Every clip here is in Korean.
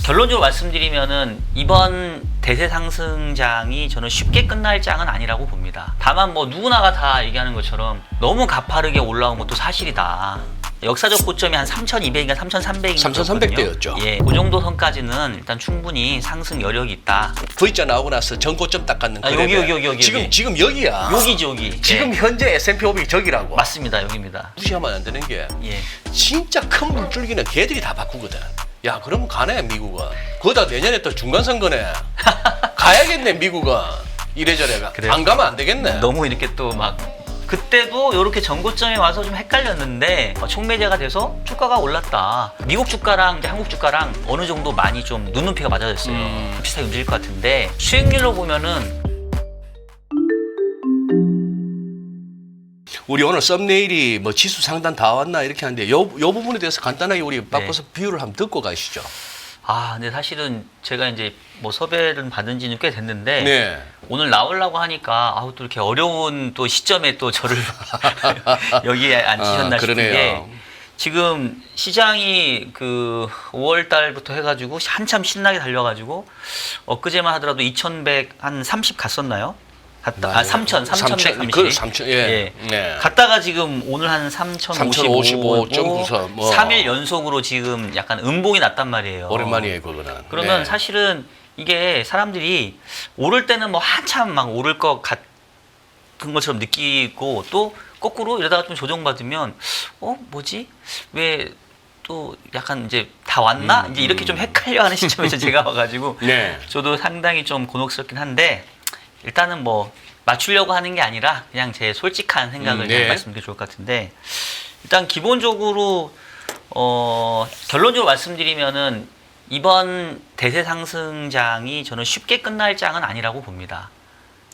결론적으로 말씀드리면은 이번 대세 상승장이 저는 쉽게 끝날 장은 아니라고 봅니다. 다만 뭐 누구나가 다 얘기하는 것처럼 너무 가파르게 올라온 것도 사실이다. 역사적 고점이 한 3,200인가 3,300인가 3,300대였죠. 예, 그 정도 선까지는 일단 충분히 상승 여력이 있다. V자 나오고 나서 전고점 딱 갖는 여기. 지금 여기야. 여기지 여기. 지금 예. 현재 S&P 500이 저기라고. 맞습니다. 여기입니다. 무시하면 안 되는 게 예. 진짜 큰 물줄기는 걔들이 다 바꾸거든. 야, 그럼 가네 미국은. 그거다 내년에 또 중간선거네. 가야겠네 미국은. 이래저래가. 그래요? 안 가면 안 되겠네. 너무 이렇게 또 막 그때도 이렇게 전고점에 와서 좀 헷갈렸는데 촉매제가 돼서 주가가 올랐다. 미국 주가랑 이제 한국 주가랑 어느 정도 많이 좀 눈높이가 맞아졌어요. 비슷하게 움직일 것 같은데 수익률로 보면은 우리 오늘 썸네일이 뭐 지수 상단 다 왔나 이렇게 하는데 요 부분에 대해서 간단하게 우리 바꿔서 비유를 한번 듣고 가시죠. 근데 사실은 제가 이제 뭐 섭외를 받은 지는 꽤 됐는데 네. 오늘 나오려고 하니까 또 이렇게 어려운 또 시점에 또 저를 여기에 앉히셨나 싶은 게 지금 시장이 그 5월 달부터 해가지고 한참 신나게 달려가지고 엊그제만 하더라도 2,100 한 30 갔었나요? 3,130. 그 3,000, 예. 네. 갔다가 지금 오늘 한 3,055.94 뭐 3일 연속으로 지금 약간 음봉이 났단 말이에요. 오랜만이에요, 그거는. 그러면 네. 사실은 이게 사람들이 오를 때는 뭐 한참 막 오를 것 같은 것처럼 느끼고 또 거꾸로 이러다가 좀 조정받으면 뭐지? 왜 또 약간 이제 다 왔나? 이제 이렇게 좀 헷갈려하는 시점에서 제가 와가지고 네. 저도 상당히 좀 곤혹스럽긴 한데 일단은 뭐 맞추려고 하는 게 아니라 그냥 제 솔직한 생각을 네. 말씀드리면 좋을 것 같은데 일단 기본적으로 결론적으로 말씀드리면은 이번 대세 상승장이 저는 쉽게 끝날 장은 아니라고 봅니다.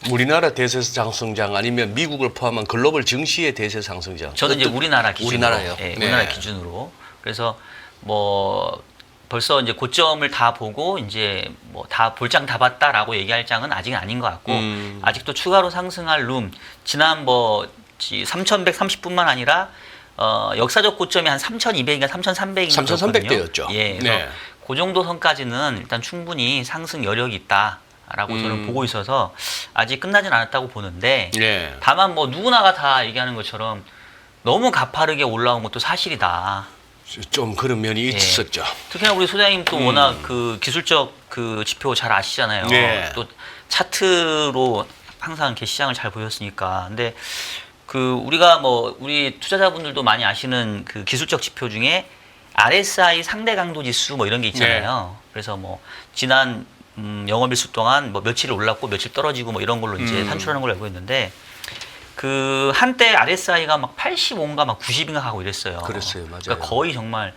우리나라 대세 상승장 아니면 미국을 포함한 글로벌 증시의 대세 상승장. 저는 이제 우리나라 기준으로, 우리나라요. 네, 네. 우리나라 기준으로. 그래서 뭐 벌써 이제 고점을 다 보고 이제 뭐 다 볼장 다 봤다라고 얘기할 장은 아직은 아닌 것 같고 아직도 추가로 상승할 룸. 지난 뭐 3,130뿐만 아니라 역사적 고점이 한 3,200인가 3,300인가 3,300대였죠. 예, 그래서 네. 그 정도 선까지는 일단 충분히 상승 여력이 있다라고 저는 보고 있어서 아직 끝나진 않았다고 보는데 네. 다만 뭐 누구나가 다 얘기하는 것처럼 너무 가파르게 올라온 것도 사실이다. 좀 그런 면이 있었죠. 특히나 우리 소장님 또 워낙 그 기술적 그 지표 잘 아시잖아요. 네. 또 차트로 항상 이렇게 시장을 잘 보셨으니까. 근데 그 우리가 뭐 우리 투자자분들도 많이 아시는 그 기술적 지표 중에 RSI 상대 강도 지수 뭐 이런 게 있잖아요. 그래서 뭐 지난 영업일수 동안 뭐 며칠 올랐고 며칠 떨어지고 뭐 이런 걸로 이제 산출하는 걸로 알고 있는데 그 한때 RSI가 막 85인가 막 90인가 하고 이랬어요. 그랬어요, 맞아요. 그러니까 거의 정말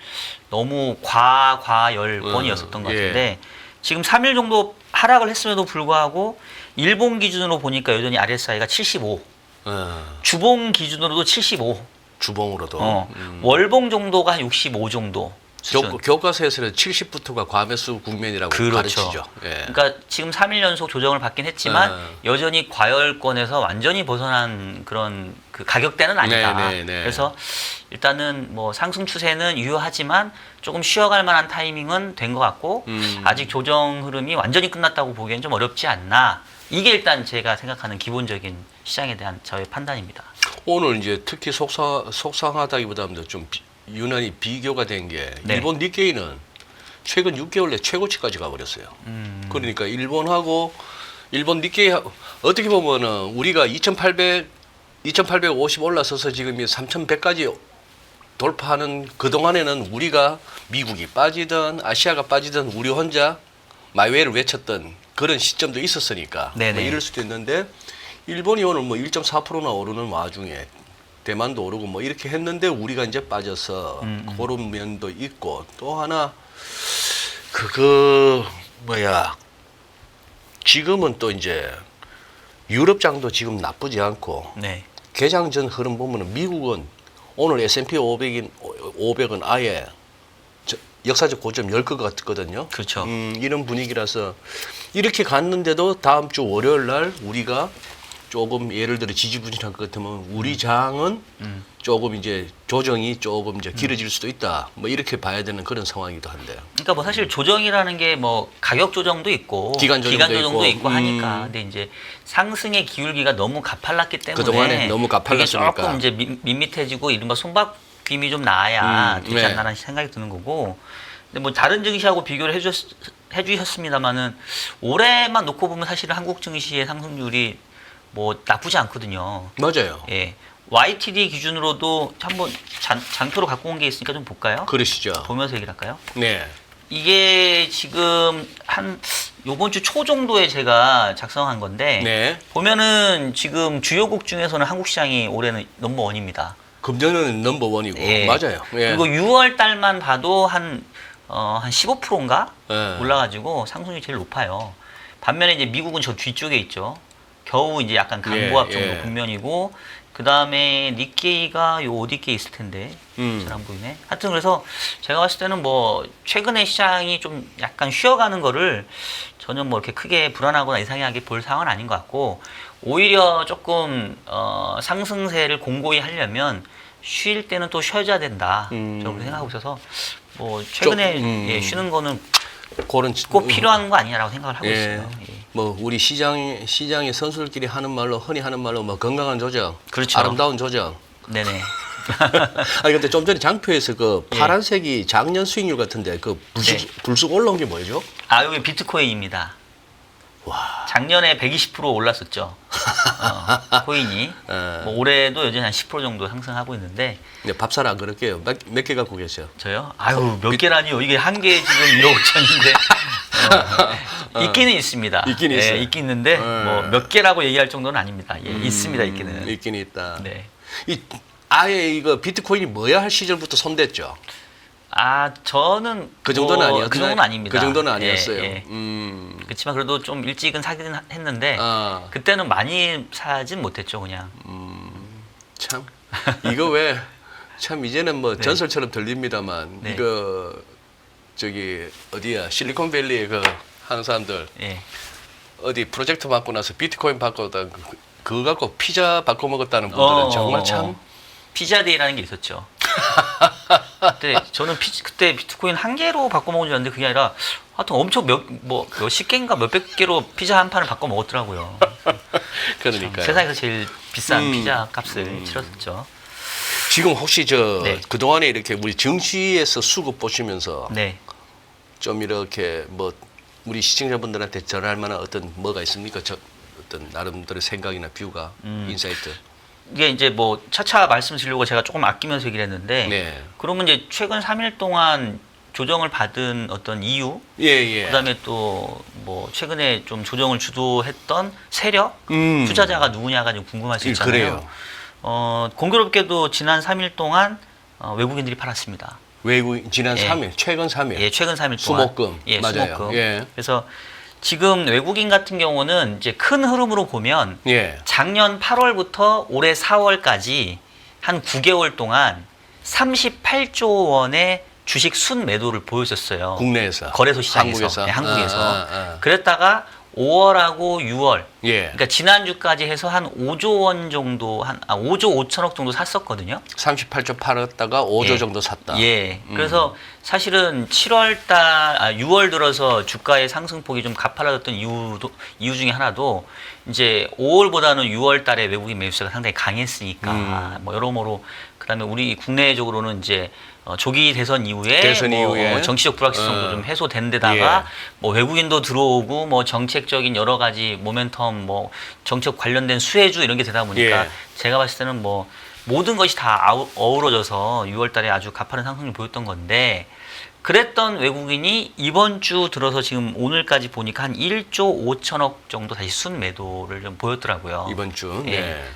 너무 과열권이었었던 것 같은데 지금 3일 정도 하락을 했음에도 불구하고 일본 기준으로 보니까 여전히 RSI가 75, 주봉 기준으로도 75, 주봉으로도. 월봉 정도가 한 65 정도. 수준. 교과서에서는 70부터가 과매수 국면이라고 가르치죠. 예. 그러니까 지금 3일 연속 조정을 받긴 했지만 여전히 과열권에서 완전히 벗어난 그런 그 가격대는 아니다. 그래서 일단은 뭐 상승 추세는 유효하지만 조금 쉬어갈 만한 타이밍은 된 것 같고 아직 조정 흐름이 완전히 끝났다고 보기엔 좀 어렵지 않나. 이게 일단 제가 생각하는 기본적인 시장에 대한 저의 판단입니다. 오늘 이제 특히 속상하다기보다는 좀 유난히 비교가 된 게 일본 니케이는 최근 6개월 내 최고치까지 가버렸어요. 그러니까 일본 니케이 어떻게 보면은 우리가 2,850 올라서서 지금 3,100까지 돌파하는 그 동안에는 우리가 미국이 빠지든 아시아가 빠지든 우리 혼자 마이웨이를 외쳤던 그런 시점도 있었으니까 뭐 이럴 수도 있는데 일본이 오늘 뭐 1.4%나 오르는 와중에 대만도 오르고 뭐 이렇게 했는데 우리가 이제 빠져서 그런 면도 있고 또 하나 지금은 또 이제 유럽장도 지금 나쁘지 않고 개장 전 흐름 보면은 미국은 오늘 S&P 500은 아예 역사적 고점 열 것 같거든요. 그렇죠. 이런 분위기라서 이렇게 갔는데도 다음 주 월요일 날 우리가 조금 예를 들어 지지부진할 것 같으면 우리 장은 조금 이제 조정이 조금 이제 길어질 수도 있다. 뭐 이렇게 봐야 되는 그런 상황이기도 한데요. 그러니까 뭐 사실 조정이라는 게 뭐 가격 조정도 있고 기간 조정도 있고 하니까 근데 이제 상승의 기울기가 너무 가팔랐기 때문에 그동안에 너무 가팔랐으니까. 그게 조금 이제 밋밋해지고 이른바 손바뀜이 좀 나야 되지 네. 않나라는 생각이 드는 거고. 근데 뭐 다른 증시하고 비교를 해주셨습니다만은 올해만 놓고 보면 사실은 한국 증시의 상승률이 뭐 나쁘지 않거든요. 맞아요. 예. YTD 기준으로도 한번 장표로 갖고 온 게 있으니까 좀 볼까요? 그러시죠. 보면서 얘기를 할까요? 네. 이게 지금 한 요번 주 초 정도에 제가 작성한 건데 네. 보면은 지금 주요국 중에서는 한국 시장이 올해는 넘버원입니다. 금년은 넘버원이고 예. 맞아요. 예. 그리고 6월 달만 봐도 한 15%인가 예. 올라가지고 상승률이 제일 높아요. 반면에 이제 미국은 저 뒤쪽에 있죠. 겨우 이제 약간 강보합 예, 정도 예. 국면이고 그 다음에 니케이가 요 어디께 있을 텐데 잘 안 보이네. 하여튼 그래서 제가 봤을 때는 뭐 최근에 시장이 좀 약간 쉬어가는 거를 전혀 뭐 이렇게 크게 불안하거나 이상하게 볼 상황은 아닌 것 같고 오히려 조금 상승세를 공고히 하려면 쉴 때는 또 쉬어줘야 된다. 저는 그렇게 생각하고 있어서 뭐 최근에 예, 쉬는 거는 그런 꼭 필요한 거 아니냐라고 생각을 하고 예. 있어요. 예. 뭐 우리 시장의 선수들끼리 하는 말로 흔히 하는 말로 뭐 건강한 조정, 그렇죠. 아름다운 조정. 네네. 아니 근데 좀 전에 장표에서 그 예. 파란색이 작년 수익률 같은데 그 불쑥 올라온 게 뭐죠? 아 여기 비트코인입니다. 와. 작년에 120% 올랐었죠. 코인이. 뭐 올해도 여전히 한 10% 정도 상승하고 있는데 네, 밥살 안 그럴게요. 몇 개 갖고 계세요? 저요? 아유 몇 개라니요? 이게 한 개 지금 1억 5천인데 있기는 있습니다. 있긴 예, 있어요. 있긴 있는데 뭐 몇 개라고 얘기할 정도는 아닙니다. 예, 있습니다. 있기는. 있긴 있다. 네. 이 아예 이거 비트코인이 뭐야 할 시절부터 손댔죠. 아 저는 그 정도는 아니었어요. 그 정도는 아닙니다. 그 정도는 아니었어요. 예, 예. 그렇지만 그래도 좀 일찍은 사긴 했는데 아. 그때는 많이 사진 못했죠 그냥. 참 이거 왜 참 이제는 뭐 전설처럼 들립니다만 네. 이거 저기 어디야 실리콘밸리에 그 하는 사람들 예. 어디 프로젝트 받고 나서 비트코인 바꿔다 그거 갖고 피자 바꿔 먹었다는 분들은 정말 참 피자데이라는 게 있었죠. 그때 저는 그때 비트코인 한 개로 바꿔 먹은 줄 알았는데 그게 아니라 하여튼 엄청 몇십 개인가 몇백 개로 피자 한 판을 바꿔 먹었더라고요. 그러니까 세상에서 제일 비싼 피자 값을 치렀었죠. 지금 혹시 저 네. 그동안에 이렇게 우리 증시에서 수급 보시면서 네. 좀 이렇게 뭐 우리 시청자분들한테 전할 만한 어떤 뭐가 있습니까? 어떤 나름대로 생각이나 뷰가 인사이트. 이게 이제 뭐 차차 말씀드리려고 제가 조금 아끼면서 얘기를 했는데 네. 그러면 이제 최근 3일 동안 조정을 받은 어떤 이유 예. 그다음에 또 뭐 최근에 좀 조정을 주도했던 세력 투자자가 누구냐가 좀 궁금할 수 있잖아요. 그래요. 공교롭게도 지난 3일 동안 외국인들이 팔았습니다. 외국 지난 예. 3일, 최근 3일. 예, 최근 3일 동안. 수목금. 예, 맞아요. 수목금. 예. 그래서 지금 외국인 같은 경우는 이제 큰 흐름으로 보면 예. 작년 8월부터 올해 4월까지 한 9개월 동안 38조 원의 주식 순매도를 보였었어요. 국내에서. 거래소 시장에서. 한국에서. 네, 한국에서. 아. 그랬다가 5월하고 6월. 예. 그러니까 지난주까지 해서 한 5조 원 정도 5조 5천억 정도 샀었거든요. 38조 팔았다가 5조 예. 정도 샀다. 예. 그래서 사실은 6월 들어서 주가의 상승폭이 좀 가팔라졌던 이유 중에 하나도 이제 5월보다는 6월 달에 외국인 매수세가 상당히 강했으니까 뭐 여러모로 그다음에 우리 국내적으로는 이제 조기 대선 이후에 정치적 불확실성도 좀 해소된 데다가 뭐 외국인도 들어오고 뭐 정책적인 여러 가지 모멘텀 뭐 정책 관련된 수혜주 이런 게 되다 보니까 제가 봤을 때는 뭐 모든 것이 다 어우러져서 6월 달에 아주 가파른 상승을 보였던 건데 그랬던 외국인이 이번 주 들어서 지금 오늘까지 보니까 한 1조 5천억 정도 다시 순매도를 좀 보였더라고요. 이번 주. 예.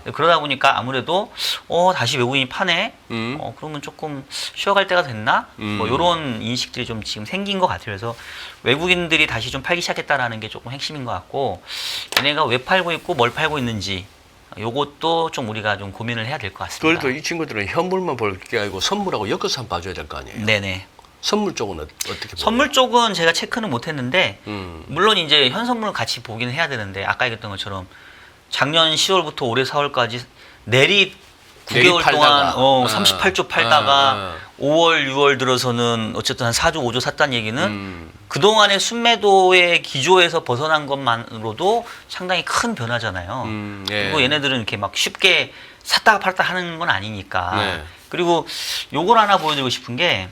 네. 그러다 보니까 아무래도 다시 외국인이 파네. 그러면 조금 쉬어갈 때가 됐나? 뭐 이런 인식들이 좀 지금 생긴 것 같아요. 그래서 외국인들이 다시 좀 팔기 시작했다라는 게 조금 핵심인 것 같고 얘네가 왜 팔고 있고 뭘 팔고 있는지 요것도 좀 우리가 좀 고민을 해야 될 것 같습니다. 그래도 이 친구들은 현물만 볼 게 아니고 선물하고 엮어서 한번 봐줘야 될 거 아니에요. 네네. 선물 쪽은 어떻게 보세요? 선물 쪽은 제가 체크는 못했는데 물론 이제 현 선물을 같이 보기는 해야 되는데 아까 얘기했던 것처럼 작년 10월부터 올해 4월까지 내리 9개월 팔다가. 동안 38조 팔다가 5월, 6월 들어서는 어쨌든 한 4조, 5조 샀다는 얘기는 그동안의 순매도의 기조에서 벗어난 것만으로도 상당히 큰 변화잖아요. 예. 그리고 얘네들은 이렇게 막 쉽게 샀다가 팔았다 하는 건 아니니까. 네. 그리고 요걸 하나 보여드리고 싶은 게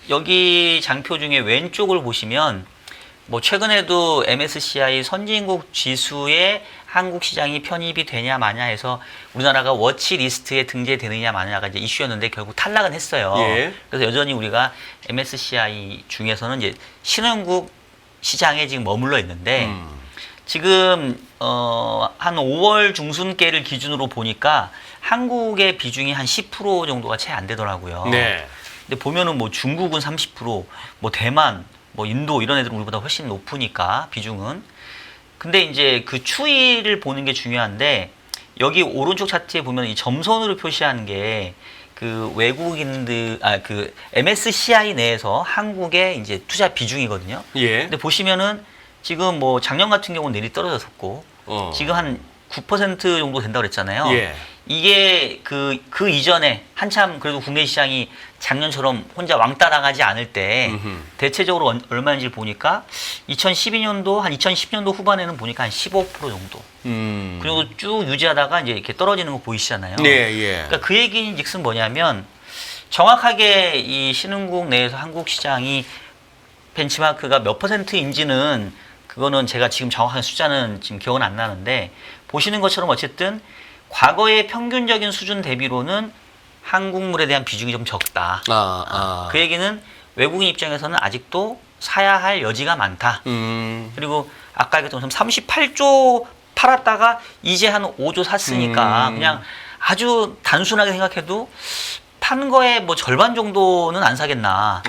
여기 장표 중에 왼쪽을 보시면 뭐 최근에도 MSCI 선진국 지수에 한국 시장이 편입이 되냐 마냐 해서 우리나라가 워치 리스트에 등재되느냐 마냐가 이제 이슈였는데 결국 탈락은 했어요. 예. 그래서 여전히 우리가 MSCI 중에서는 이제 신흥국 시장에 지금 머물러 있는데 지금 한 5월 중순께를 기준으로 보니까 한국의 비중이 한 10% 정도가 채 안 되더라고요. 네. 근데 보면은 뭐 중국은 30%, 뭐 대만, 뭐 인도 이런 애들은 우리보다 훨씬 높으니까 비중은. 근데 이제 그 추이를 보는 게 중요한데 여기 오른쪽 차트에 보면 이 점선으로 표시하는 게 그 외국인들 그 MSCI 내에서 한국의 이제 투자 비중이거든요. 예. 근데 보시면은 지금 뭐 작년 같은 경우는 내리 떨어졌었고 지금 한 9% 정도 된다고 그랬잖아요. 예. 이게 그 이전에 한참 그래도 국내 시장이 작년처럼 혼자 왕따 나가지 않을 때 대체적으로 얼마인지 보니까 2012년도 한 2010년도 후반에는 보니까 한 15% 정도. 그리고 쭉 유지하다가 이제 이렇게 떨어지는 거 보이시잖아요. 네, 예. 그러니까 그 얘기인즉슨 뭐냐면 정확하게 이 신흥국 내에서 한국 시장이 벤치마크가 몇 %인지는 그거는 제가 지금 정확한 숫자는 지금 기억은 안 나는데 보시는 것처럼 어쨌든 과거의 평균적인 수준 대비로는 한국물에 대한 비중이 좀 적다. 그 얘기는 외국인 입장에서는 아직도 사야 할 여지가 많다. 그리고 아까 얘기했던 38조 팔았다가 이제 한 5조 샀으니까 그냥 아주 단순하게 생각해도 판 거에 뭐 절반 정도는 안 사겠나.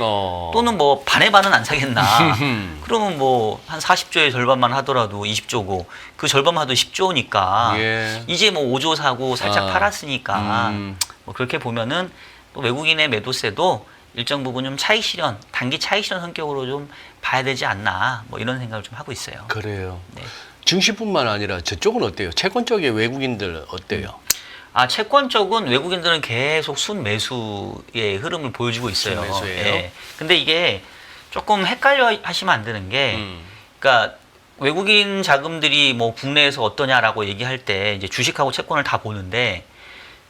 또는 뭐 반의 반은 안 사겠나. 그러면 뭐 한 40조의 절반만 하더라도 20조고 그 절반만 하도 10조니까 예. 이제 뭐 5조 사고 살짝 팔았으니까 뭐 그렇게 보면은 또 외국인의 매도세도 일정 부분 좀 차익 실현, 단기 차익 실현 성격으로 좀 봐야 되지 않나. 뭐 이런 생각을 좀 하고 있어요. 그래요. 네. 증시뿐만 아니라 저쪽은 어때요? 채권 쪽의 외국인들 어때요? 채권 쪽은 외국인들은 계속 순매수의 흐름을 보여주고 있어요. 순매수예요? 예. 근데 이게 조금 헷갈려 하시면 안 되는 게, 그러니까 외국인 자금들이 뭐 국내에서 어떠냐라고 얘기할 때 이제 주식하고 채권을 다 보는데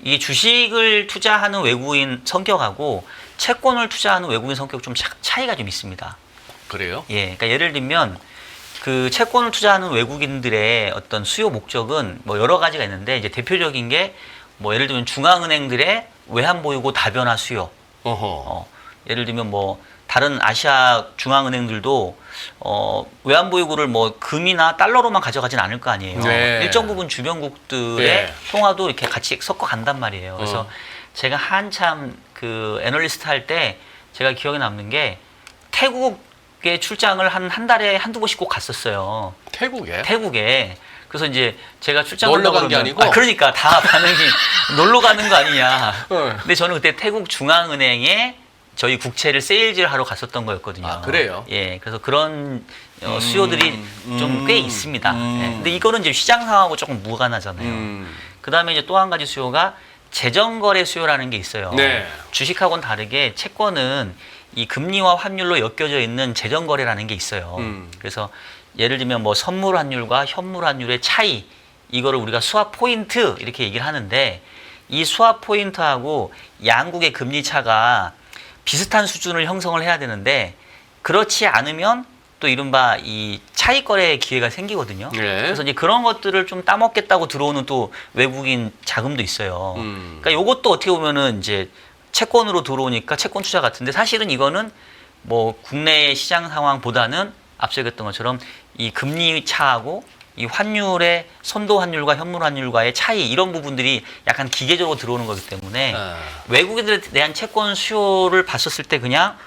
이 주식을 투자하는 외국인 성격하고 채권을 투자하는 외국인 성격 좀 차이가 좀 있습니다. 그래요? 예. 그러니까 예를 들면 그 채권을 투자하는 외국인들의 어떤 수요 목적은 뭐 여러 가지가 있는데 이제 대표적인 게 뭐 예를 들면 중앙은행들의 외환 보유고 다변화 수요. 예를 들면 뭐 다른 아시아 중앙은행들도 외환 보유고를 뭐 금이나 달러로만 가져가진 않을 거 아니에요. 네. 일정 부분 주변국들의 네. 통화도 이렇게 같이 섞어 간단 말이에요. 그래서 제가 한참 그 애널리스트 할 때 제가 기억에 남는 게 태국에 출장을 한 달에 한두 번씩 꼭 갔었어요. 태국에? 태국에. 그래서 이제 제가 출장 놀러 간다고 간 게 그러면 아니고? 그러니까 다 반응이 놀러 가는 거 아니냐. 네. 근데 저는 그때 태국 중앙은행에 저희 국채를 세일즈를 하러 갔었던 거였거든요. 아, 그래요? 예, 그래서 그런 수요들이 좀 꽤 있습니다. 예, 근데 이거는 이제 시장 상황하고 조금 무관하잖아요. 그 다음에 이제 또 한 가지 수요가 재정거래 수요라는 게 있어요. 네. 주식하고는 다르게 채권은 이 금리와 환율로 엮여져 있는 재정거래라는 게 있어요. 그래서 예를 들면 뭐 선물 환율과 현물 환율의 차이, 이거를 우리가 스왑 포인트 이렇게 얘기를 하는데 이 스왑 포인트하고 양국의 금리 차가 비슷한 수준을 형성을 해야 되는데 그렇지 않으면 또 이른바 이 차익 거래의 기회가 생기거든요. 네. 그래서 이제 그런 것들을 좀 따먹겠다고 들어오는 또 외국인 자금도 있어요. 그러니까 이것도 어떻게 보면은 이제 채권으로 들어오니까 채권 투자 같은데 사실은 이거는 뭐 국내 시장 상황보다는 앞서 얘기했던 것처럼 이 금리 차하고 이 환율의 선도 환율과 현물 환율과의 차이 이런 부분들이 약간 기계적으로 들어오는 거기 때문에 외국인들에 대한 채권 수요를 봤었을 때 그냥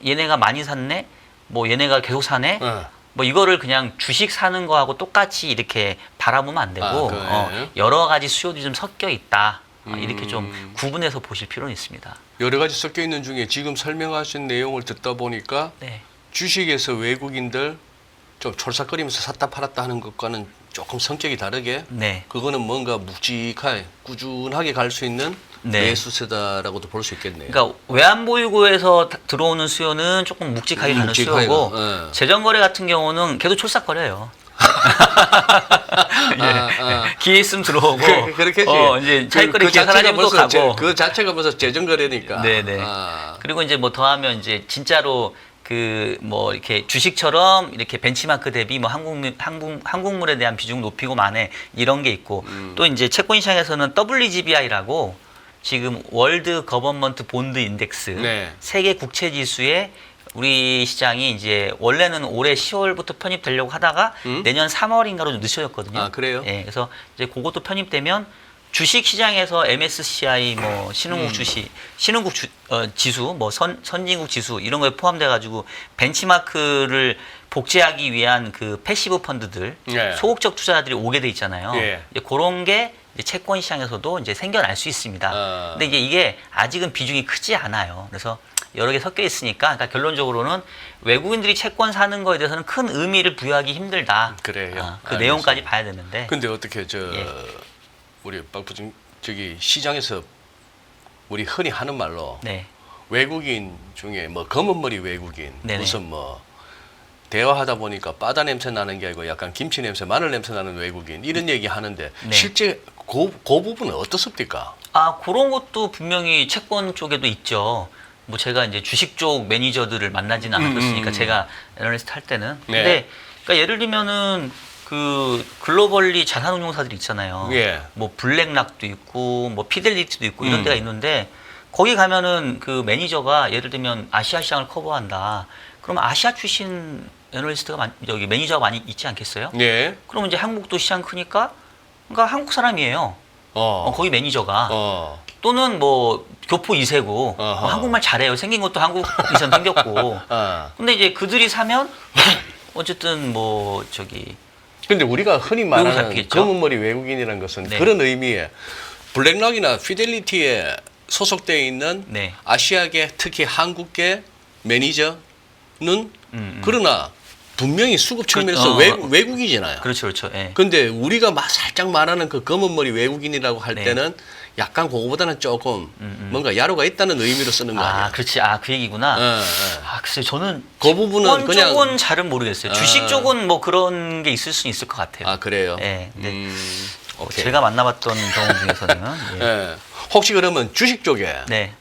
얘네가 많이 샀네, 뭐 얘네가 계속 사네, 뭐 이거를 그냥 주식 사는 거하고 똑같이 이렇게 바라보면 안 되고 여러 가지 수요들이 좀 섞여 있다. 이렇게 좀 구분해서 보실 필요는 있습니다. 여러 가지 섞여 있는 중에 지금 설명하신 내용을 듣다 보니까 네. 주식에서 외국인들 좀 촐싹거리면서 샀다 팔았다 하는 것과는 조금 성격이 다르게 네. 그거는 뭔가 묵직하게 꾸준하게 갈 수 있는 네. 매수세다라고도 볼 수 있겠네요. 그러니까 외환보유고에서 들어오는 수요는 조금 묵직하게 가는 수요고 예. 재정거래 같은 경우는 계속 촐싹거려요. 예. 기회 있으면 들어오고 그렇겠지. 이제 차익거래 기회 사라지면 또 가고. 그 자체가 벌써 재정거래니까. 네네. 그리고 이제 뭐 더하면 이제 진짜로 그 뭐 이렇게 주식처럼 이렇게 벤치마크 대비 뭐 한국물에 대한 비중 높이고 만에 이런 게 있고 또 이제 채권 시장에서는 WGBI라고 지금 월드 거버먼트 본드 인덱스 네. 세계 국채 지수에 우리 시장이 이제 원래는 올해 10월부터 편입되려고 하다가 내년 3월인가로 좀 늦춰졌거든요. 아, 그래요? 예, 그래서 이제 그것도 편입되면 주식 시장에서 MSCI 뭐 신흥국 주식, 신흥국 지수, 뭐 선진국 지수 이런 거에 포함돼 가지고 벤치마크를 복제하기 위한 그 패시브 펀드들, 예. 소극적 투자자들이 오게 돼 있잖아요. 예. 이제 그런 게 이제 채권 시장에서도 이제 생겨날 수 있습니다. 근데 이게 아직은 비중이 크지 않아요. 그래서 여러 개 섞여 있으니까, 그러니까 결론적으로는 외국인들이 채권 사는 거에 대해서는 큰 의미를 부여하기 힘들다. 그래요. 그 알겠습니다. 내용까지 봐야 되는데. 근데 어떻게 예. 우리 박 부장 저기 시장에서 우리 흔히 하는 말로 네. 외국인 중에 뭐 검은 머리 외국인 네네. 무슨 뭐 대화하다 보니까 바다 냄새 나는 게 아니고 약간 김치 냄새, 마늘 냄새 나는 외국인 이런 얘기 하는데 네. 실제 그 부분은 어떻습니까? 그런 것도 분명히 채권 쪽에도 있죠. 뭐 제가 이제 주식 쪽 매니저들을 만나지는 않았으니까 제가 애널리스트 할 때는. 네. 근데 그러니까 예를 들면은 그 글로벌리 자산운용사들이 있잖아요. 예. 뭐 블랙락도 있고 뭐 피델리티도 있고 이런 데가 있는데 거기 가면은 그 매니저가 예를 들면 아시아 시장을 커버한다. 그럼 아시아 출신 애널리스트가 여기 매니저가 많이 있지 않겠어요? 예. 그러면 이제 한국도 시장 크니까 그러니까 한국 사람이에요. 거기 매니저가. 또는 뭐 교포 2세고 뭐 한국말 잘해요. 생긴 것도 한국 이상 생겼고. 근데 이제 그들이 사면 어쨌든 뭐 저기 근데 우리가 흔히 말하는 잡히겠죠? 검은 머리 외국인이라는 것은 네. 그런 의미에 블랙락이나 피델리티에 소속되어 있는 네. 아시아계 특히 한국계 매니저는 그러나 분명히 수급 측면에서 외국이잖아요. 그렇죠, 그렇죠. 예. 근데 우리가 살짝 말하는 그 검은 머리 외국인이라고 할 네. 때는 약간 그거보다는 조금 뭔가 야로가 있다는 의미로 쓰는 거 아니야? 그렇지. 그 얘기구나. 글쎄요. 저는 그 부분은 그냥 쪽은 잘은 모르겠어요. 주식 쪽은 뭐 그런 게 있을 수는 있을 것 같아요. 그래요. 예. 근데 오케이. 제가 만나봤던 경우 중에서는 예. 예. 혹시 그러면 주식 쪽에 네,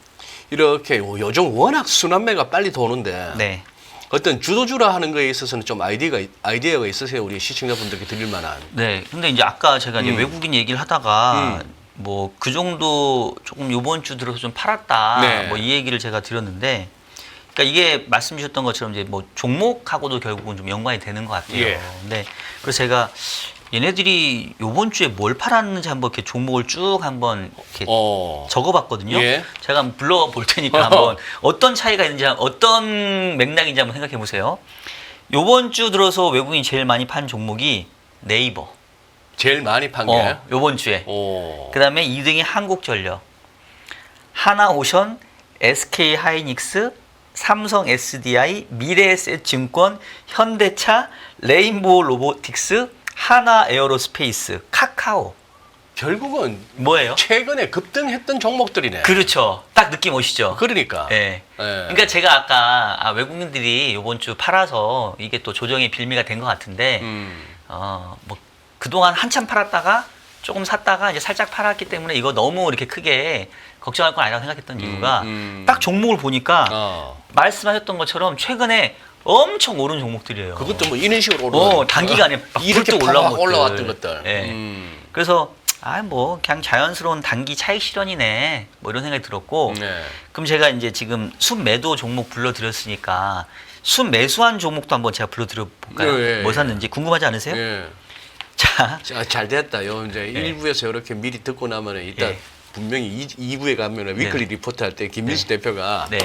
이렇게 요즘 워낙 순환매가 빨리 도는데 네. 어떤 주도주라 하는 거에 있어서는 좀 아이디어가 있으세요? 우리 시청자분들께 드릴 만한. 네. 근데 이제 아까 제가 이제 외국인 얘기를 하다가 뭐 그 정도 조금 요번 주 들어서 좀 팔았다. 네. 뭐 이 얘기를 제가 드렸는데, 그러니까 이게 말씀 주셨던 것처럼 이제 뭐 종목하고도 결국은 좀 연관이 되는 것 같아요. 예. 근데 그래서 제가 얘네들이 요번 주에 뭘 팔았는지 한번 이렇게 종목을 쭉 한번 이렇게 적어봤거든요. 예. 제가 한번 불러볼 테니까 한번 어떤 차이가 있는지, 어떤 맥락인지 한번 생각해 보세요. 요번 주 들어서 외국인이 제일 많이 판 종목이 네이버. 제일 많이 판 게. 요번 주에. 그 다음에 2등이 한국전력, 하나오션, SK하이닉스, 삼성 SDI, 미래에셋증권, 현대차, 레인보우 로보틱스, 하나에어로스페이스, 카카오. 결국은 뭐예요? 최근에 급등했던 종목들이네. 그렇죠. 딱 느낌 오시죠? 그러니까. 네. 예. 그러니까 제가 아까 외국인들이 요번 주 팔아서 이게 또 조정의 빌미가 된 것 같은데, 뭐 그동안 한참 팔았다가 조금 샀다가 이제 살짝 팔았기 때문에 이거 너무 이렇게 크게 걱정할 건 아니라고 생각했던 이유가 딱 종목을 보니까 말씀하셨던 것처럼 최근에 엄청 오른 종목들이에요. 그것도 뭐 이런 식으로 오르는 단기간에 막 이렇게 뚝뚝 올라왔던 것들. 예. 그래서 뭐 그냥 자연스러운 단기 차익 실현이네 뭐 이런 생각이 들었고, 네. 그럼 제가 이제 지금 순매도 종목 불러드렸으니까 순매수한 종목도 한번 제가 불러드려 볼까요? 예. 뭐 샀는지 궁금하지 않으세요? 예. 자, 잘 됐다. 요 이제 1부에서 이렇게 미리 듣고 나면은 이따 예. 분명히 2부에 가면은 위클리 리포트 할 때 김민수 대표가 네.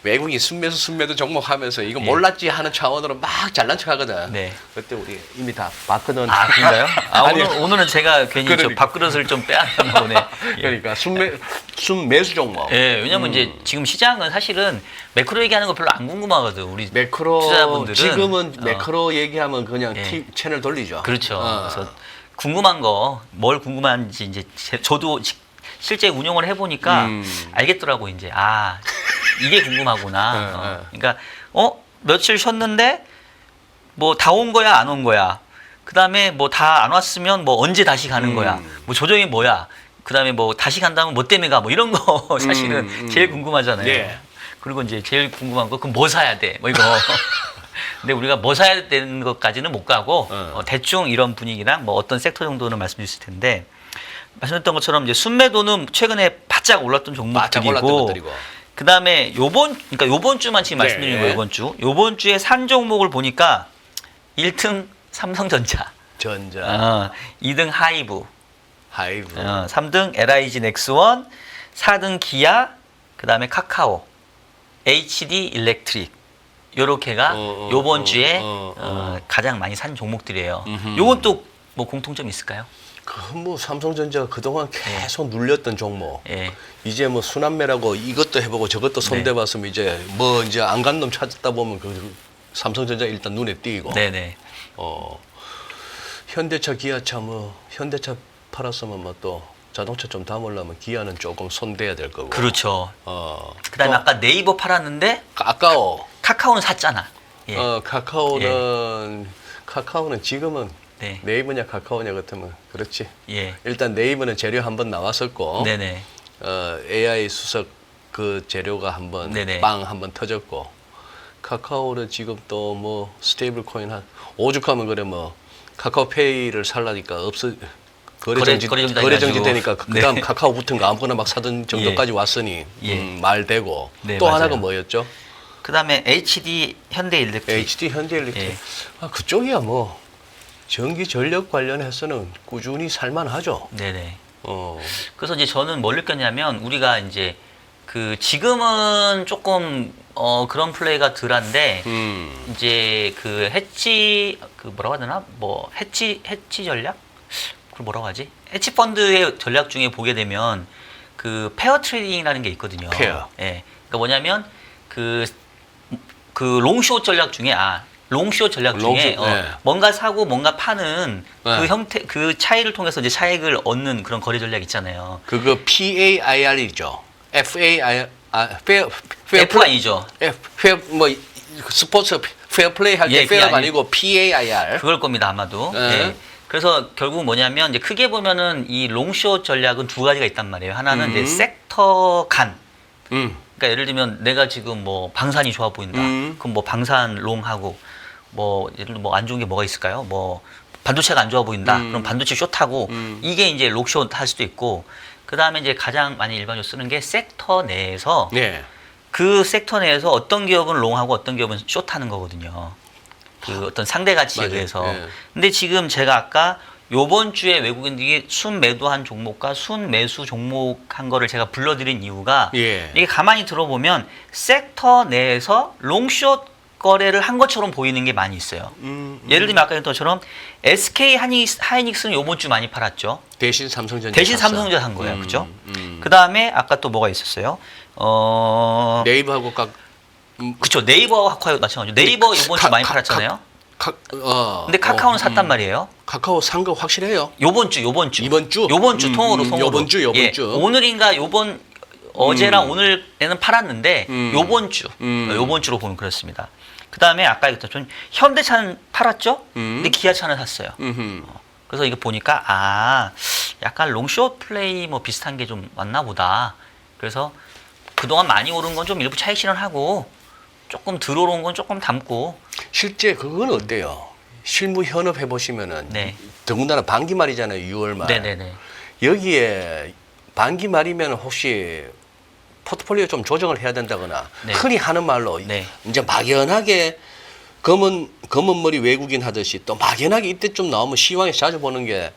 외국인 순매도 종목하면서 이거 예. 몰랐지 하는 차원으로 막 잘난 척하거든. 네. 그때 우리 이미 다 봤거든. 아, 그런가요? 아, 아니, 오늘은 제가 괜히 저 그러니까. 밥그릇을 좀 빼앗겼나 보네. 예. 그러니까 순매수 종목. 예, 왜냐면 이제 지금 시장은 사실은 매크로 얘기하는 거 별로 안 궁금하거든. 우리 매크로 투자자분들은. 지금은 매크로 얘기하면 그냥 예. 채널 돌리죠. 그렇죠. 그래서 궁금한 거, 뭘 궁금한지 이제 저도 실제 운용을 해보니까 알겠더라고 이제. 아, 이게 궁금하구나. 그러니까 며칠 쉬었는데 뭐 다 온 거야, 안 온 거야. 그 다음에 뭐 다 안 왔으면 뭐 언제 다시 가는 거야. 뭐 조정이 뭐야. 그 다음에 뭐 다시 간다면 뭐 때문에 가. 뭐 이런 거 사실은 제일 궁금하잖아요. 예. 그리고 이제 제일 궁금한 거 그럼 뭐 사야 돼? 뭐 이거. 근데 우리가 뭐 사야 되는 것까지는 못 가고 대충 이런 분위기랑 뭐 어떤 섹터 정도는 말씀드릴 텐데 말씀드렸던 것처럼 이제 순매도는 최근에 바짝 올랐던 종목들이고 그다음에 요번 주만 지금 말씀드리는 네. 거예요. 요번 주에 산 종목을 보니까 1등 삼성전자, 2등 하이브, 3등 LIG 넥스원, 4등 기아, 그다음에 카카오, HD 일렉트릭 요렇게가 요번 주에 가장 많이 산 종목들이에요. 요건 또 뭐 공통점이 있을까요? 뭐 삼성전자가 그동안 계속 눌렸던 종목. 예. 이제 뭐 순환매라고 이것도 해보고 저것도 손대봤으면 이제 뭐 이제 안 간 놈 찾다 보면 그 삼성전자 일단 눈에 띄고. 네네. 현대차, 기아차 뭐 현대차 팔았으면 뭐 또 자동차 좀 담으려면 기아는 조금 손대야 될 거고. 그렇죠. 그다음에 아까 네이버 팔았는데 아까워. 카카오는 샀잖아. 예. 카카오는 지금은 네. 네이버냐 카카오냐 같으면 그렇지. 예. 일단 네이버는 재료 한번 나왔었고, 네네. AI 수석 그 재료가 한번 네네. 빵 한번 터졌고, 카카오는 지금 또 뭐 스테이블 코인 한 오죽하면 그래 뭐 카카오페이를 살라니까 거래 정지 되니까 그다음 네. 카카오 붙은 거 아무거나 막 사던 정도까지 왔으니 말되고 네, 또 하나가 맞아요. 뭐였죠? 그다음에 HD 현대일렉트릭. HD 현대일렉트릭. 예. 그쪽이야 뭐 전기 전력 관련해서는 꾸준히 살만하죠. 네네. 어. 그래서 이제 저는 뭘 느꼈냐면 우리가 이제 그 지금은 조금 그런 플레이가 덜한데 이제 그 해치 그 뭐라고 해야 되나 뭐 해치 전략 그걸 뭐라고 하지 해치 펀드의 전략 중에 보게 되면 그 페어 트레이딩이라는 게 있거든요. 페어. 예. 그러니까 뭐냐면 그 롱숏 전략 중에 롱숏 전략 중에 뭔가 사고 뭔가 파는 그 형태 그 차이를 통해서 이제 차익을 얻는 그런 거래 전략 있잖아요. 그거 PAIR이죠. FAIR F 아니죠. 뭐 스포츠 페어플레이 할 때 예, 페어가 아니고 PAIR. 그걸 겁니다 아마도. 네. 예. 그래서 결국 뭐냐면 이제 크게 보면은 이 롱숏 전략은 두 가지가 있단 말이에요. 하나는 이제 섹터 간. 그러니까 예를 들면 내가 지금 뭐 방산이 좋아 보인다. 그럼 뭐 방산 롱하고 뭐 예를 들면 뭐 안 좋은 게 뭐가 있을까요? 뭐 반도체가 안 좋아 보인다. 그럼 반도체 숏하고 이게 이제 롱숏 할 수도 있고 그다음에 이제 가장 많이 일반적으로 쓰는 게 섹터 내에서 네. 그 섹터 내에서 어떤 기업은 롱하고 어떤 기업은 숏하는 거거든요. 그 어떤 상대 가치에 맞아요. 의해서. 네. 근데 지금 제가 아까 요번 주에 외국인들이 순매도한 종목과 순매수 종목한 거를 제가 불러드린 이유가 예. 이게 가만히 들어보면 섹터 내에서 롱숏 거래를 한 것처럼 보이는 게 많이 있어요. 예를 들면 아까 했던 것처럼 SK 하이닉스는 요번 주 많이 팔았죠. 대신 삼성전자. 대신 샀어. 삼성전자 산 거예요. 그죠? 그 다음에 아까 또 뭐가 있었어요? 네이버하고 그쵸. 네이버와 카카오 마찬가지죠. 네이버 이번 주 많이 팔았잖아요. 근데 카카오는 샀단 말이에요. 카카오 산 거 확실해요? 요번 주. 이번 주? 요번 주 통으로. 요번 주. 오늘인가 어제랑 오늘에는 팔았는데 요번 주로 보면 그렇습니다. 그 다음에 아까 얘기했던 현대차는 팔았죠? 근데 기아차는 샀어요. 그래서 이거 보니까 약간 롱숏 플레이 뭐 비슷한 게 좀 왔나 보다. 그래서 그동안 많이 오른 건 좀 일부 차익 실현하고 조금 덜 오른 건 조금 담고. 실제 그건 어때요? 실무 현업 해보시면은 네. 더군다나 반기 말이잖아요. 6월 말. 네네네. 여기에 반기 말이면 혹시 포트폴리오 좀 조정을 해야 된다거나 네. 흔히 하는 말로 네. 이제 막연하게 검은 머리 외국인 하듯이 또 막연하게 이때 좀 나오면 시황에 자주 보는 게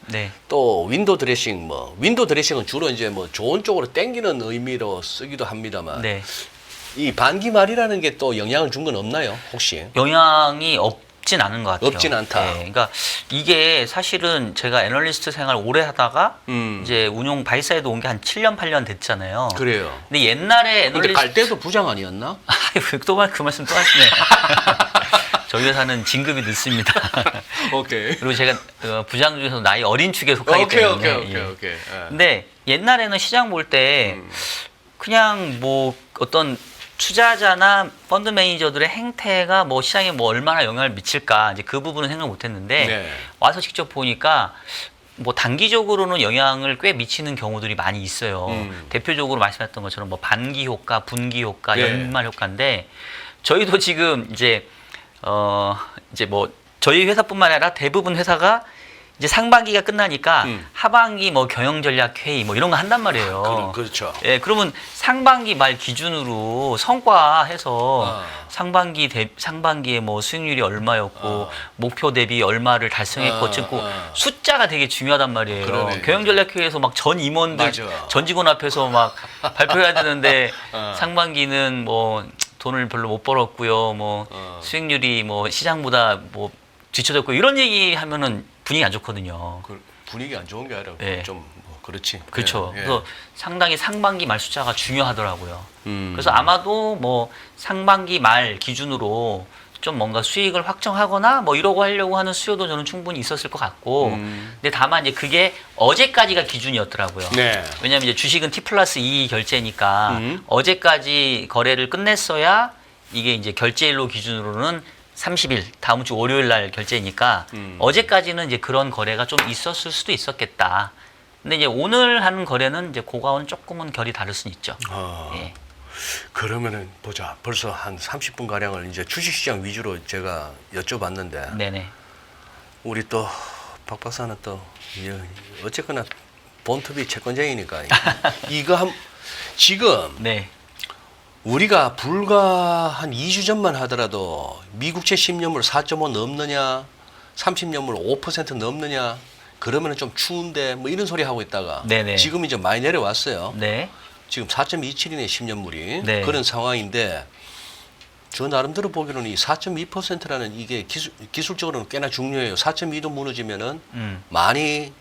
또 네. 윈도우 드레싱은 주로 이제 뭐 좋은 쪽으로 땡기는 의미로 쓰기도 합니다만 네. 이 반기 말이라는 게 또 영향을 준 건 없나요? 혹시? 영향이 없진 않은 것 같아요. 없진 않다. 네, 그러니까 이게 사실은 제가 애널리스트 생활 오래 하다가 이제 운용 바이사이드 온 게 한 7년 8년 됐잖아요. 그래요. 근데 옛날에 근데 애널리스트 갈 때도 부장 아니었나? 그 말씀 또 하시네. 저희 회사는 진급이 늦습니다. 오케이. 그리고 제가 부장 중에서 나이 어린 축에 속하기 때문에. 오케이. 근데 옛날에는 시장 볼 때 그냥 뭐 어떤 투자자나 펀드 매니저들의 행태가 뭐 시장에 뭐 얼마나 영향을 미칠까 이제 그 부분은 생각 못 했는데 네. 와서 직접 보니까 뭐 단기적으로는 영향을 꽤 미치는 경우들이 많이 있어요. 대표적으로 말씀하셨던 것처럼 뭐 반기 효과, 분기 효과, 네. 연말 효과인데 저희도 지금 이제 뭐 저희 회사뿐만 아니라 대부분 회사가 이제 상반기가 끝나니까 하반기 뭐 경영 전략 회의 뭐 이런 거 한단 말이에요. 그렇죠. 예, 그러면 상반기 말 기준으로 성과해서 상반기에 뭐 수익률이 얼마였고 목표 대비 얼마를 달성했고 찍고 숫자가 되게 중요하단 말이에요. 그러네. 경영 전략 회의에서 막 전 임원들 맞아. 전 직원 앞에서 막 발표해야 되는데 상반기는 뭐 돈을 별로 못 벌었고요. 뭐 수익률이 뭐 시장보다 뭐 뒤쳐졌고 이런 얘기 하면은 분위기 안 좋거든요. 그 분위기 안 좋은 게 아니라 네. 좀 뭐 그렇지. 그렇죠. 예, 예. 그래서 상당히 상반기 말 숫자가 중요하더라고요. 그래서 아마도 뭐 상반기 말 기준으로 좀 뭔가 수익을 확정하거나 뭐 이러고 하려고 하는 수요도 저는 충분히 있었을 것 같고, 근데 다만 이제 그게 어제까지가 기준이었더라고요. 네. 왜냐하면 이제 주식은 T+2 결제니까 어제까지 거래를 끝냈어야 이게 이제 결제일로 기준으로는 30일 다음 주 월요일 날 결제니까 어제까지는 이제 그런 거래가 좀 있었을 수도 있었겠다. 근데 이제 오늘 하는 거래는 이제 그거와는 조금은 결이 다를 수는 있죠. 예. 그러면은 보자. 벌써 한 30분 가량을 이제 주식시장 위주로 제가 여쭤봤는데 네네. 우리 또 박 박사는 또 어쨌거나 본투비 채권쟁이니까 이거 지금 네. 우리가 불과 한 2주 전만 하더라도 미국채 10년물 4.5 넘느냐 30년물 5% 넘느냐 그러면은 좀 추운데 뭐 이런 소리 하고 있다가 네네. 지금 이제 많이 내려왔어요. 네. 지금 4.27이네 10년물이 네. 그런 상황인데 저 나름대로 보기로는 이 4.2%라는 이게 기술적으로는 꽤나 중요해요. 4.2도 무너지면은 많이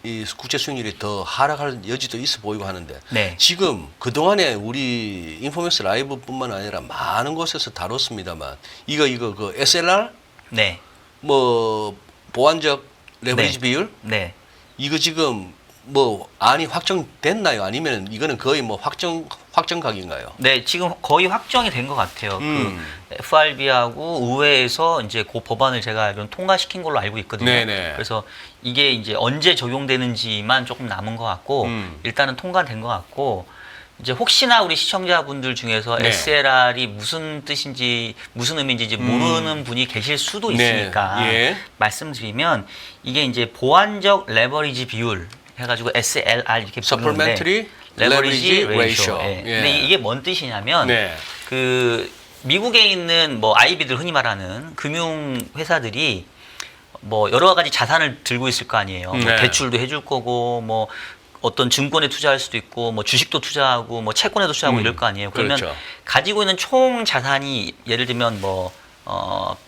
이 국제 수익률이 더 하락할 여지도 있어 보이고 하는데 네. 지금 그동안에 우리 인포맥스 라이브뿐만 아니라 많은 곳에서 다뤘습니다만 이거 그 SLR 네. 뭐 보완적 레버리지 네. 비율 네. 이거 지금 뭐 안이 확정됐나요? 아니면 이거는 거의 뭐 확정각인가요? 네, 지금 거의 확정이 된 것 같아요. 그 FRB하고 의회에서 이제 그 법안을 제가 알기로는 통과시킨 걸로 알고 있거든요. 네네. 그래서 이게 이제 언제 적용되는지만 조금 남은 것 같고 일단은 통과된 것 같고 이제 혹시나 우리 시청자분들 중에서 네. SLR이 무슨 뜻인지 무슨 의미인지 이제 모르는 분이 계실 수도 있으니까 네. 예. 말씀드리면 이게 이제 보완적 레버리지 비율 해가지고 SLR 이렇게 부르는데 Supplementary 레버리지 Leverage 레이쇼. Ratio. 예. 예. 근데 이게 뭔 뜻이냐면 네. 그 미국에 있는 뭐 IB들 흔히 말하는 금융 회사들이 뭐 여러 가지 자산을 들고 있을 거 아니에요. 뭐 네. 대출도 해줄 거고 뭐 어떤 증권에 투자할 수도 있고 뭐 주식도 투자하고 뭐 채권에도 투자하고 이럴 거 아니에요. 그러면 그렇죠. 가지고 있는 총 자산이 예를 들면 뭐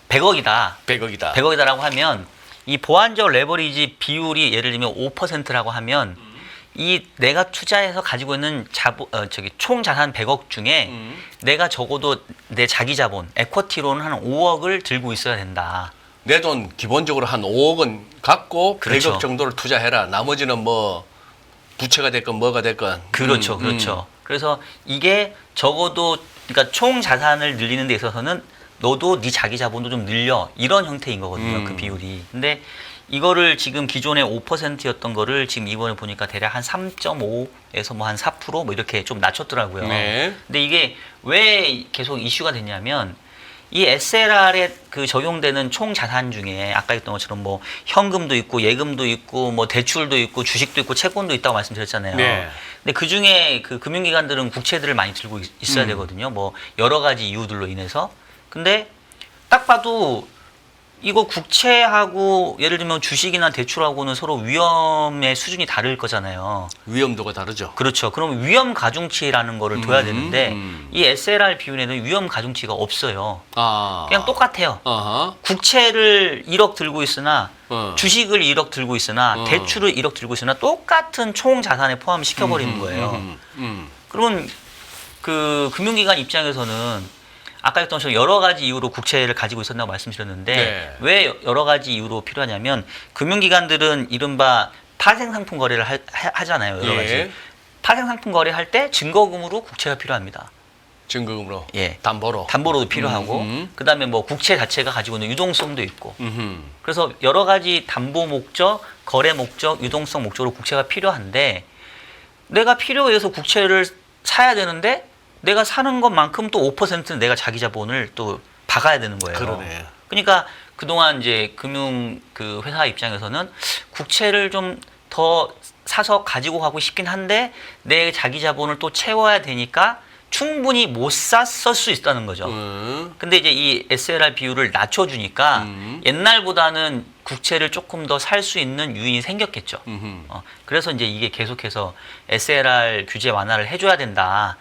100억이다. 100억이다. 100억이다라고 하면 이 보완적 레버리지 비율이 예를 들면 5%라고 하면 이 내가 투자해서 가지고 있는 총 자산 100억 중에 내가 적어도 내 자기 자본 에쿼티로는 한 5억을 들고 있어야 된다. 내 돈 기본적으로 한 5억은 갖고 그렇죠. 100억 정도를 투자해라. 나머지는 뭐 부채가 됐건 뭐가 됐건. 그렇죠, 그렇죠. 그래서 이게 적어도 그러니까 총 자산을 늘리는 데 있어서는 너도 네 자기 자본도 좀 늘려 이런 형태인 거거든요. 그 비율이. 근데 이거를 지금 기존에 5%였던 거를 지금 이번에 보니까 대략 한 3.5에서 뭐 한 4% 이렇게 좀 낮췄더라고요. 네. 근데 이게 왜 계속 이슈가 됐냐면 이 SLR에 그 적용되는 총 자산 중에 아까 했던 것처럼 뭐 현금도 있고 예금도 있고 뭐 대출도 있고 주식도 있고 채권도 있다고 말씀드렸잖아요. 네. 근데 그 중에 그 금융기관들은 국채들을 많이 들고 있어야 되거든요. 뭐 여러 가지 이유들로 인해서. 근데 딱 봐도 이거 국채하고 예를 들면 주식이나 대출하고는 서로 위험의 수준이 다를 거잖아요. 위험도가 다르죠. 그렇죠. 그럼 위험 가중치라는 거를 둬야 되는데 이 SLR 비율에는 위험 가중치가 없어요. 그냥 똑같아요. 아하. 국채를 1억 들고 있으나 주식을 1억 들고 있으나 대출을 1억 들고 있으나 똑같은 총 자산에 포함시켜버리는 거예요. 그러면 그 금융기관 입장에서는 아까 했던 것처럼 여러 가지 이유로 국채를 가지고 있었다고 말씀드렸는데 네. 왜 여러 가지 이유로 필요하냐면 금융기관들은 이른바 파생상품 거래를 하잖아요. 여러 가지. 예. 파생상품 거래할 때 증거금으로 국채가 필요합니다. 증거금으로. 예. 담보로. 담보로도 필요하고 그다음에 뭐 국채 자체가 가지고 있는 유동성도 있고 그래서 여러 가지 담보 목적, 거래 목적, 유동성 목적으로 국채가 필요한데 내가 필요에 의해서 국채를 사야 되는데 내가 사는 것만큼 또 5%는 내가 자기 자본을 또 박아야 되는 거예요. 그러네. 그러니까 그동안 이제 금융 그 회사 입장에서는 국채를 좀 더 사서 가지고 가고 싶긴 한데 내 자기 자본을 또 채워야 되니까 충분히 못 샀을 수 있다는 거죠. 근데 이제 이 SLR 비율을 낮춰주니까 옛날보다는 국채를 조금 더 살 수 있는 유인이 생겼겠죠. 그래서 이제 이게 계속해서 SLR 규제 완화를 해줘야 된다.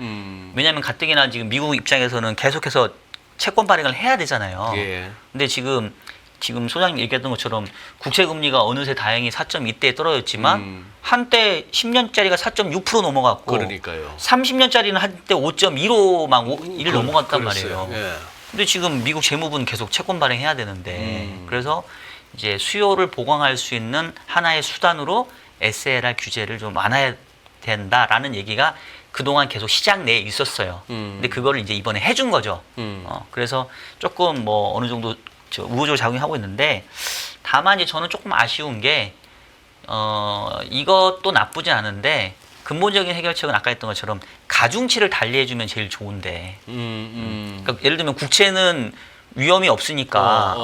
왜냐하면 가뜩이나 지금 미국 입장에서는 계속해서 채권 발행을 해야 되잖아요. 예. 근데 지금 소장님 얘기했던 것처럼 국채 금리가 어느새 다행히 4.2대에 떨어졌지만 한때 10년짜리가 4.6% 넘어갔고 그러니까요. 30년짜리는 한때 5.15 막 1을 넘어갔단 그랬어요. 말이에요. 예. 근데 지금 미국 재무부는 계속 채권 발행해야 되는데 그래서 이제 수요를 보강할 수 있는 하나의 수단으로 SLR 규제를 좀 완화해야 된다라는 얘기가 그동안 계속 시장 내에 있었어요. 근데 그거를 이제 이번에 해준 거죠. 그래서 조금 뭐 어느 정도 우호적으로 작용하고 있는데 다만 이제 저는 조금 아쉬운 게 이것도 나쁘진 않은데 근본적인 해결책은 아까 했던 것처럼 가중치를 달리해주면 제일 좋은데 그러니까 예를 들면 국채는 위험이 없으니까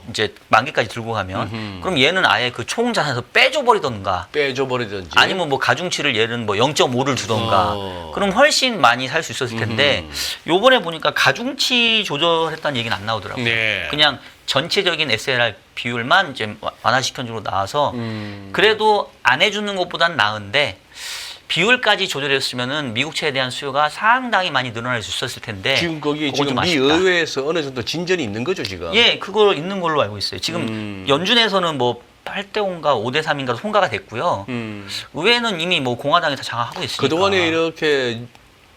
이제 만기까지 들고 가면 그럼 얘는 아예 그 총 자산에서 빼줘버리던가 빼줘버리든지 아니면 뭐 가중치를 얘는 뭐 0.5를 주던가 그럼 훨씬 많이 살 수 있었을 텐데 요번에 보니까 가중치 조절했다는 얘기는 안 나오더라고요. 네. 그냥 전체적인 SLR 비율만 이제 완화시킨 쪽으로 나와서 그래도 안 해주는 것보단 나은데 비율까지 조절했으면은 미국채에 대한 수요가 상당히 많이 늘어날 수 있었을 텐데 지금 거기 그건 지금 좀 미 아쉽다. 의회에서 어느 정도 진전이 있는 거죠 지금? 예, 그거 있는 걸로 알고 있어요. 지금 연준에서는 뭐 8대 5인가 5대 3인가 통과가 됐고요. 의회는 이미 뭐 공화당이 다 장악하고 있으니까. 그동안에 이렇게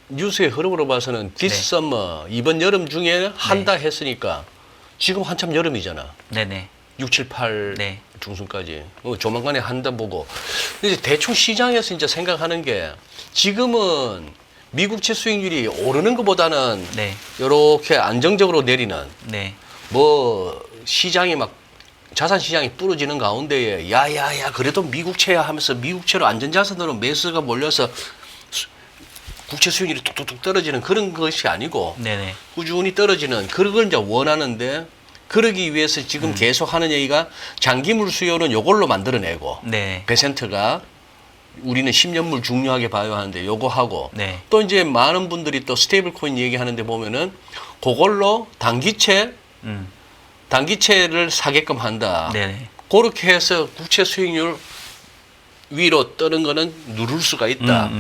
뉴스의 흐름으로 봐서는 디스썸머 이번 여름 중에 한다 했으니까 지금 한참 여름이잖아. 네네. 6, 7, 8 네. 중순까지 조만간에 한다 보고 이제 대충 시장에서 이제 생각하는 게 지금은 미국채 수익률이 오르는 것보다는 네. 이렇게 안정적으로 내리는 네. 뭐 시장이 막 자산 시장이 부러지는 가운데에 야야야 그래도 미국채야 하면서 미국채로 안전자산으로 매수가 몰려서 국채 수익률이 뚝뚝뚝 떨어지는 그런 것이 아니고 네네. 꾸준히 떨어지는 그런 걸 이제 원하는데 그러기 위해서 지금 계속 하는 얘기가 장기물 수요는 요걸로 만들어내고 네. 베센트가 우리는 10년물 중요하게 봐야 하는데 요거 하고 네. 또 이제 많은 분들이 또 스테이블 코인 얘기하는데 보면은 그걸로 단기채를 사게끔 한다. 네네. 그렇게 해서 국채 수익률 위로 뜨는 거는 누를 수가 있다.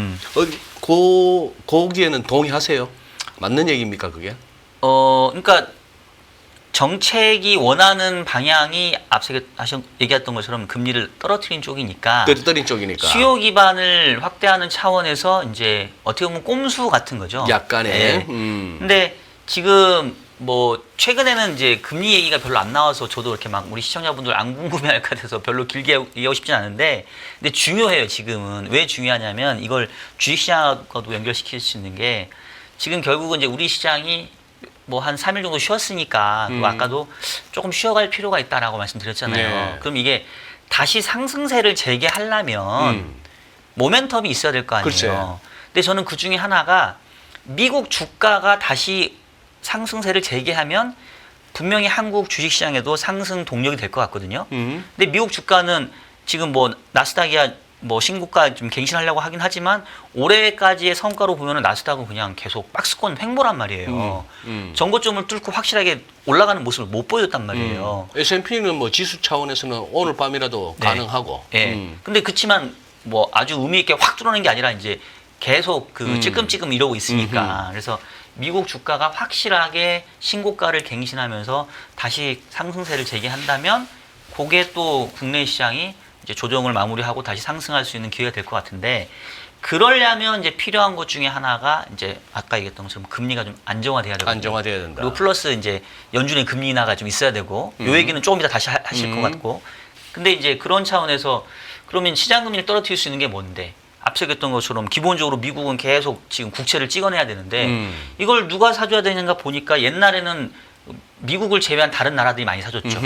거기에는 동의하세요? 맞는 얘기입니까 그게? 그러니까 정책이 원하는 방향이 앞서 얘기했던 것처럼 금리를 떨어뜨린 쪽이니까 떨어뜨린 쪽이니까. 수요 기반을 확대하는 차원에서 이제 어떻게 보면 꼼수 같은 거죠. 약간의. 네. 근데 지금 뭐 최근에는 이제 금리 얘기가 별로 안 나와서 저도 이렇게 막 우리 시청자분들 안 궁금해할 것 같아서 별로 길게 얘기하고 싶진 않은데 근데 중요해요. 지금은 왜 중요하냐면 이걸 주식시장하고도 연결시킬 수 있는 게 지금 결국은 이제 우리 시장이 뭐 한 3일 정도 쉬었으니까 또 아까도 조금 쉬어갈 필요가 있다라고 말씀드렸잖아요. 네. 그럼 이게 다시 상승세를 재개하려면 모멘텀이 있어야 될 거 아니에요. 글쎄. 근데 저는 그 중에 하나가 미국 주가가 다시 상승세를 재개하면 분명히 한국 주식시장에도 상승 동력이 될 것 같거든요. 근데 미국 주가는 지금 뭐 나스닥이야 뭐 신고가 좀 갱신하려고 하긴 하지만 올해까지의 성과로 보면은 나스닥은 그냥 계속 박스권 횡보란 말이에요. 전고점을 뚫고 확실하게 올라가는 모습을 못 보여줬단 말이에요. S&P는 뭐 지수 차원에서는 오늘 밤이라도 네. 가능하고. 예. 근데 그치만 뭐 아주 의미 있게 확 뚫어낸 게 아니라 이제 계속 그 찔끔찔끔 이러고 있으니까. 그래서 미국 주가가 확실하게 신고가를 갱신하면서 다시 상승세를 재개한다면 그게 또 국내 시장이 이제 조정을 마무리하고 다시 상승할 수 있는 기회가 될 것 같은데, 그러려면 이제 필요한 것 중에 하나가 이제 아까 얘기했던 것처럼 금리가 좀 안정화돼야 되고, 안정화돼야 된다. 그리고 플러스 이제 연준의 금리 인하가 좀 있어야 되고, 요 얘기는 조금 이따 다시 하실 것 같고. 근데 이제 그런 차원에서 그러면 시장 금리를 떨어뜨릴 수 있는 게 뭔데? 앞서 얘기했던 것처럼 기본적으로 미국은 계속 지금 국채를 찍어내야 되는데 이걸 누가 사줘야 되는가 보니까 옛날에는 미국을 제외한 다른 나라들이 많이 사줬죠.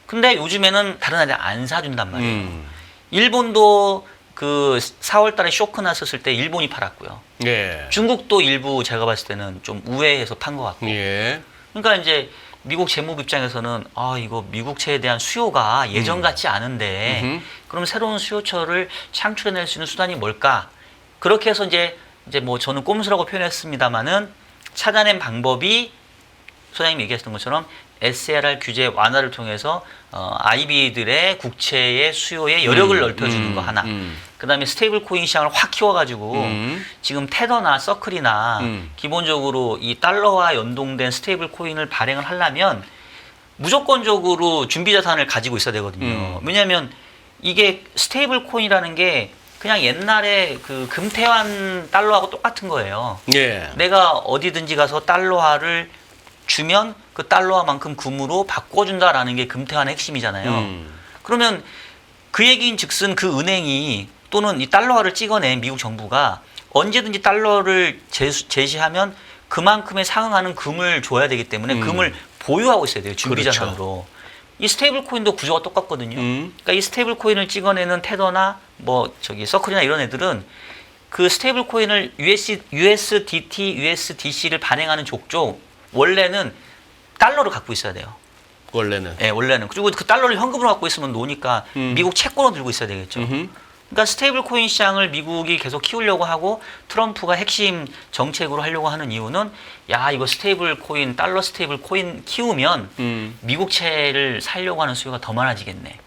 근데 요즘에는 다른 나라들이 안 사준단 말이에요. 일본도 그 4월 달에 쇼크 났었을 때 일본이 팔았고요. 예. 중국도 일부 제가 봤을 때는 좀 우회해서 판 것 같고. 예. 그러니까 이제 미국 재무부 입장에서는 아 이거 미국채에 대한 수요가 예전 같지 않은데 그럼 새로운 수요처를 창출해낼 수 있는 수단이 뭘까? 그렇게 해서 이제 뭐 저는 꼼수라고 표현했습니다마는 찾아낸 방법이 소장님이 얘기하셨던 것처럼 SLR 규제 완화를 통해서 IB들의 국채의 수요에 여력을 넓혀주는 거 하나. 그다음에 스테이블 코인 시장을 확 키워가지고 지금 테더나 서클이나 기본적으로 이 달러와 연동된 스테이블 코인을 발행을 하려면 무조건적으로 준비 자산을 가지고 있어야 되거든요. 왜냐하면 이게 스테이블 코인이라는 게 그냥 옛날에 그 금태환 달러하고 똑같은 거예요. 예. 내가 어디든지 가서 달러화를 주면 그 달러화만큼 금으로 바꿔준다라는 게 금태환의 핵심이잖아요. 그러면 그 얘기인 즉슨 그 은행이 또는 이 달러화를 찍어낸 미국 정부가 언제든지 달러를 제시하면 그만큼에 상응하는 금을 줘야 되기 때문에 금을 보유하고 있어야 돼요. 준비자산으로. 그렇죠. 이 스테이블 코인도 구조가 똑같거든요. 그러니까 이 스테이블 코인을 찍어내는 테더나 뭐 저기 서클이나 이런 애들은 그 스테이블 코인을 USDT, USDC를 발행하는 족족 원래는 달러를 갖고 있어야 돼요. 원래는. 네, 원래는. 그리고 그 달러를 현금으로 갖고 있으면 노니까 미국 채권을 들고 있어야 되겠죠. 그러니까 스테이블 코인 시장을 미국이 계속 키우려고 하고 트럼프가 핵심 정책으로 하려고 하는 이유는 야, 이거 스테이블 코인, 달러 스테이블 코인 키우면 미국채를 살려고 하는 수요가 더 많아지겠네.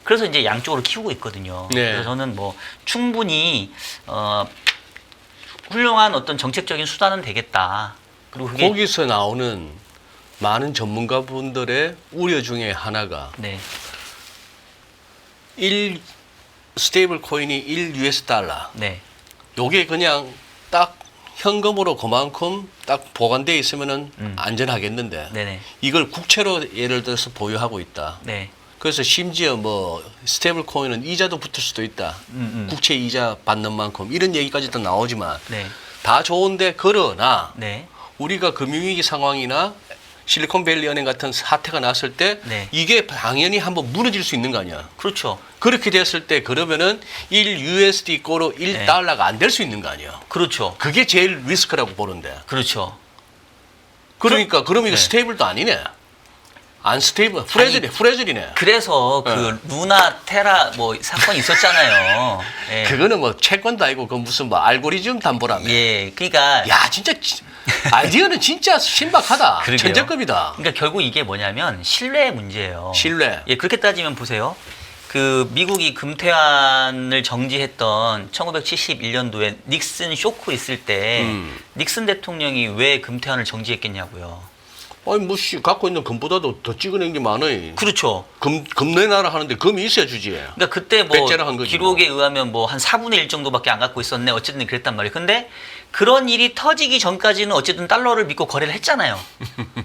그래서 이제 양쪽으로 키우고 있거든요. 네. 그래서 저는 뭐 충분히 훌륭한 어떤 정책적인 수단은 되겠다. 그리고 그게 거기서 나오는 많은 전문가분들의 우려 중에 하나가 네. 1 스테이블 코인이 1 US 달러. 네. 요게 그냥 딱 현금으로 그만큼 딱 보관되어 있으면은 안전하겠는데 네네. 이걸 국채로 예를 들어서 보유하고 있다. 네. 그래서 심지어 뭐 스테이블 코인은 이자도 붙을 수도 있다. 국채 이자 받는 만큼 이런 얘기까지도 나오지만 네. 다 좋은데 그러나 네. 우리가 금융위기 상황이나 실리콘밸리 은행 같은 사태가 났을 때 네. 이게 당연히 한번 무너질 수 있는 거 아니야. 그렇죠. 그렇게 됐을 때 그러면은 1 USD 꼴로 1 달러가 안 될 수 있는 거 아니야. 그렇죠. 그게 제일 리스크라고 보는데. 그렇죠. 그러니까 그러면 이거 네. 스테이블도 아니네. 안 스테이블, 프레즐이네. 그래서 그 루나 테라 뭐 사건이 있었잖아요. 예. 그거는 뭐 채권도 아니고 그 무슨 뭐 알고리즘 담보라며. 예. 그러니까 야 진짜 아이디어는 진짜 신박하다. 그러게요. 천재급이다. 그러니까 결국 이게 뭐냐면 신뢰의 문제예요. 신뢰. 예, 그렇게 따지면 보세요. 그 미국이 금태환을 정지했던 1971년도에 닉슨 쇼크 있을 때 닉슨 대통령이 왜 금태환을 정지했겠냐고요. 아니 뭐씨 갖고 있는 금보다도 더 찍어낸 게 많아요. 그렇죠. 금 내놔라 하는데 금이 있어야 주지. 그러니까 그때 뭐 배째라 한 거지, 기록에 의하면 뭐 한 4분의 1 정도밖에 안 갖고 있었네. 어쨌든 그랬단 말이에요. 근데 그런 일이 터지기 전까지는 어쨌든 달러를 믿고 거래를 했잖아요.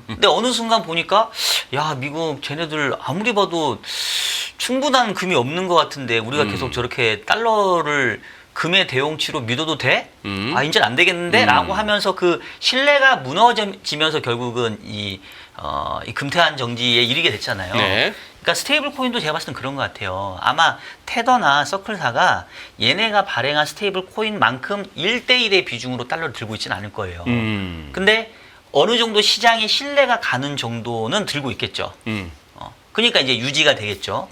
근데 어느 순간 보니까 야 미국 쟤네들 아무리 봐도 충분한 금이 없는 것 같은데 우리가 계속 저렇게 달러를 금의 대용치로 믿어도 돼? 아 이제는 안 되겠는데? 라고 하면서 그 신뢰가 무너지면서 결국은 이 금태환 정지에 이르게 됐잖아요. 네. 그러니까 스테이블 코인도 제가 봤을 땐 그런 것 같아요. 아마 테더나 서클사가 얘네가 발행한 스테이블 코인만큼 1대1의 비중으로 달러를 들고 있지는 않을 거예요. 근데 어느 정도 시장에 신뢰가 가는 정도는 들고 있겠죠. 그러니까 이제 유지가 되겠죠.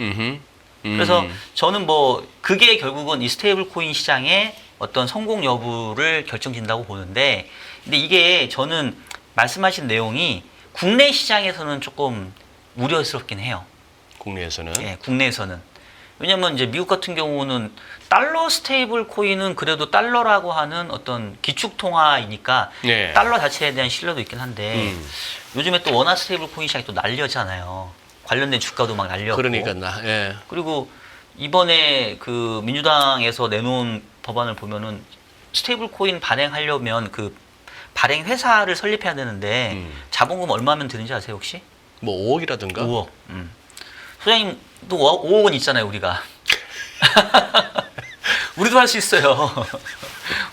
그래서 저는 뭐 그게 결국은 이 스테이블 코인 시장의 어떤 성공 여부를 결정짓는다고 보는데, 근데 이게 저는 말씀하신 내용이 국내 시장에서는 조금 우려스럽긴 해요. 국내에서는. 예, 국내에서는. 왜냐면 이제 미국 같은 경우는 달러 스테이블 코인은 그래도 달러라고 하는 어떤 기축 통화이니까 네. 달러 자체에 대한 신뢰도 있긴 한데 요즘에 또 원화 스테이블 코인 시장이 또 날려잖아요. 관련된 주가도 막 날렸고. 그러니까 예. 그리고 이번에 그 민주당에서 내놓은 법안을 보면은 스테이블 코인 발행하려면 그 발행 회사를 설립해야 되는데 자본금 얼마면 되는지 아세요 혹시? 뭐 5억이라든가. 5억. 소장님도 5억 원 있잖아요 우리가. 우리도 할 수 있어요.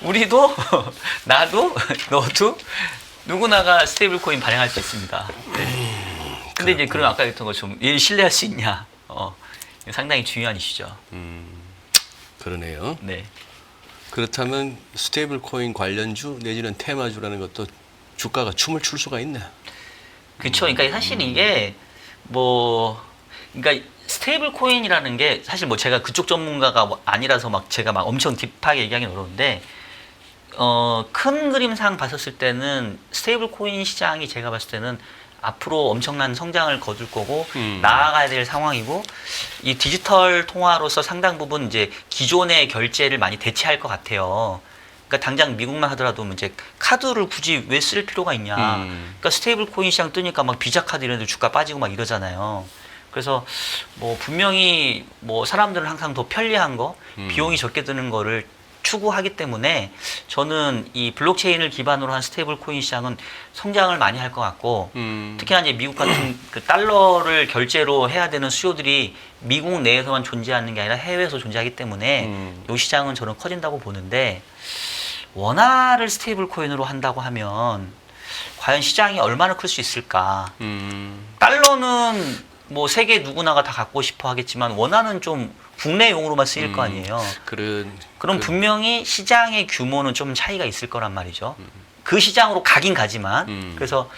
우리도 나도 너도 누구나가 스테이블 코인 발행할 수 있습니다. 네. 근데 이제 그런 아까 했던 것처럼 얘 신뢰할 수 있냐? 상당히 중요한 이슈죠. 그러네요. 네. 그렇다면 스테이블 코인 관련주 내지는 테마주라는 것도 주가가 춤을 출 수가 있네. 그렇죠. 그러니까 사실 이게 뭐 그러니까 스테이블 코인이라는 게 사실 뭐 제가 그쪽 전문가가 아니라서 막 제가 막 엄청 딥하게 얘기하기는 어려운데 큰 그림상 봤었을 때는 스테이블 코인 시장이 제가 봤을 때는 앞으로 엄청난 성장을 거둘 거고 나아가야 될 상황이고 이 디지털 통화로서 상당 부분 이제 기존의 결제를 많이 대체할 것 같아요. 그러니까 당장 미국만 하더라도 이제 카드를 굳이 왜 쓸 필요가 있냐. 그러니까 스테이블 코인 시장 뜨니까 막 비자 카드 이런 데 주가 빠지고 막 이러잖아요. 그래서 뭐 분명히 뭐 사람들은 항상 더 편리한 거, 비용이 적게 드는 거를 추구하기 때문에 저는 이 블록체인을 기반으로 한 스테이블 코인 시장은 성장을 많이 할 것 같고 특히나 이제 미국 같은 그 달러를 결제로 해야 되는 수요들이 미국 내에서만 존재하는 게 아니라 해외에서 존재하기 때문에 이 시장은 저는 커진다고 보는데 원화를 스테이블 코인으로 한다고 하면 과연 시장이 얼마나 클 수 있을까? 달러는 뭐 세계 누구나가 다 갖고 싶어 하겠지만 원화는 좀 국내용으로만 쓰일 거 아니에요. 그럼 분명히 시장의 규모는 좀 차이가 있을 거란 말이죠. 그 시장으로 가긴 가지만 그래서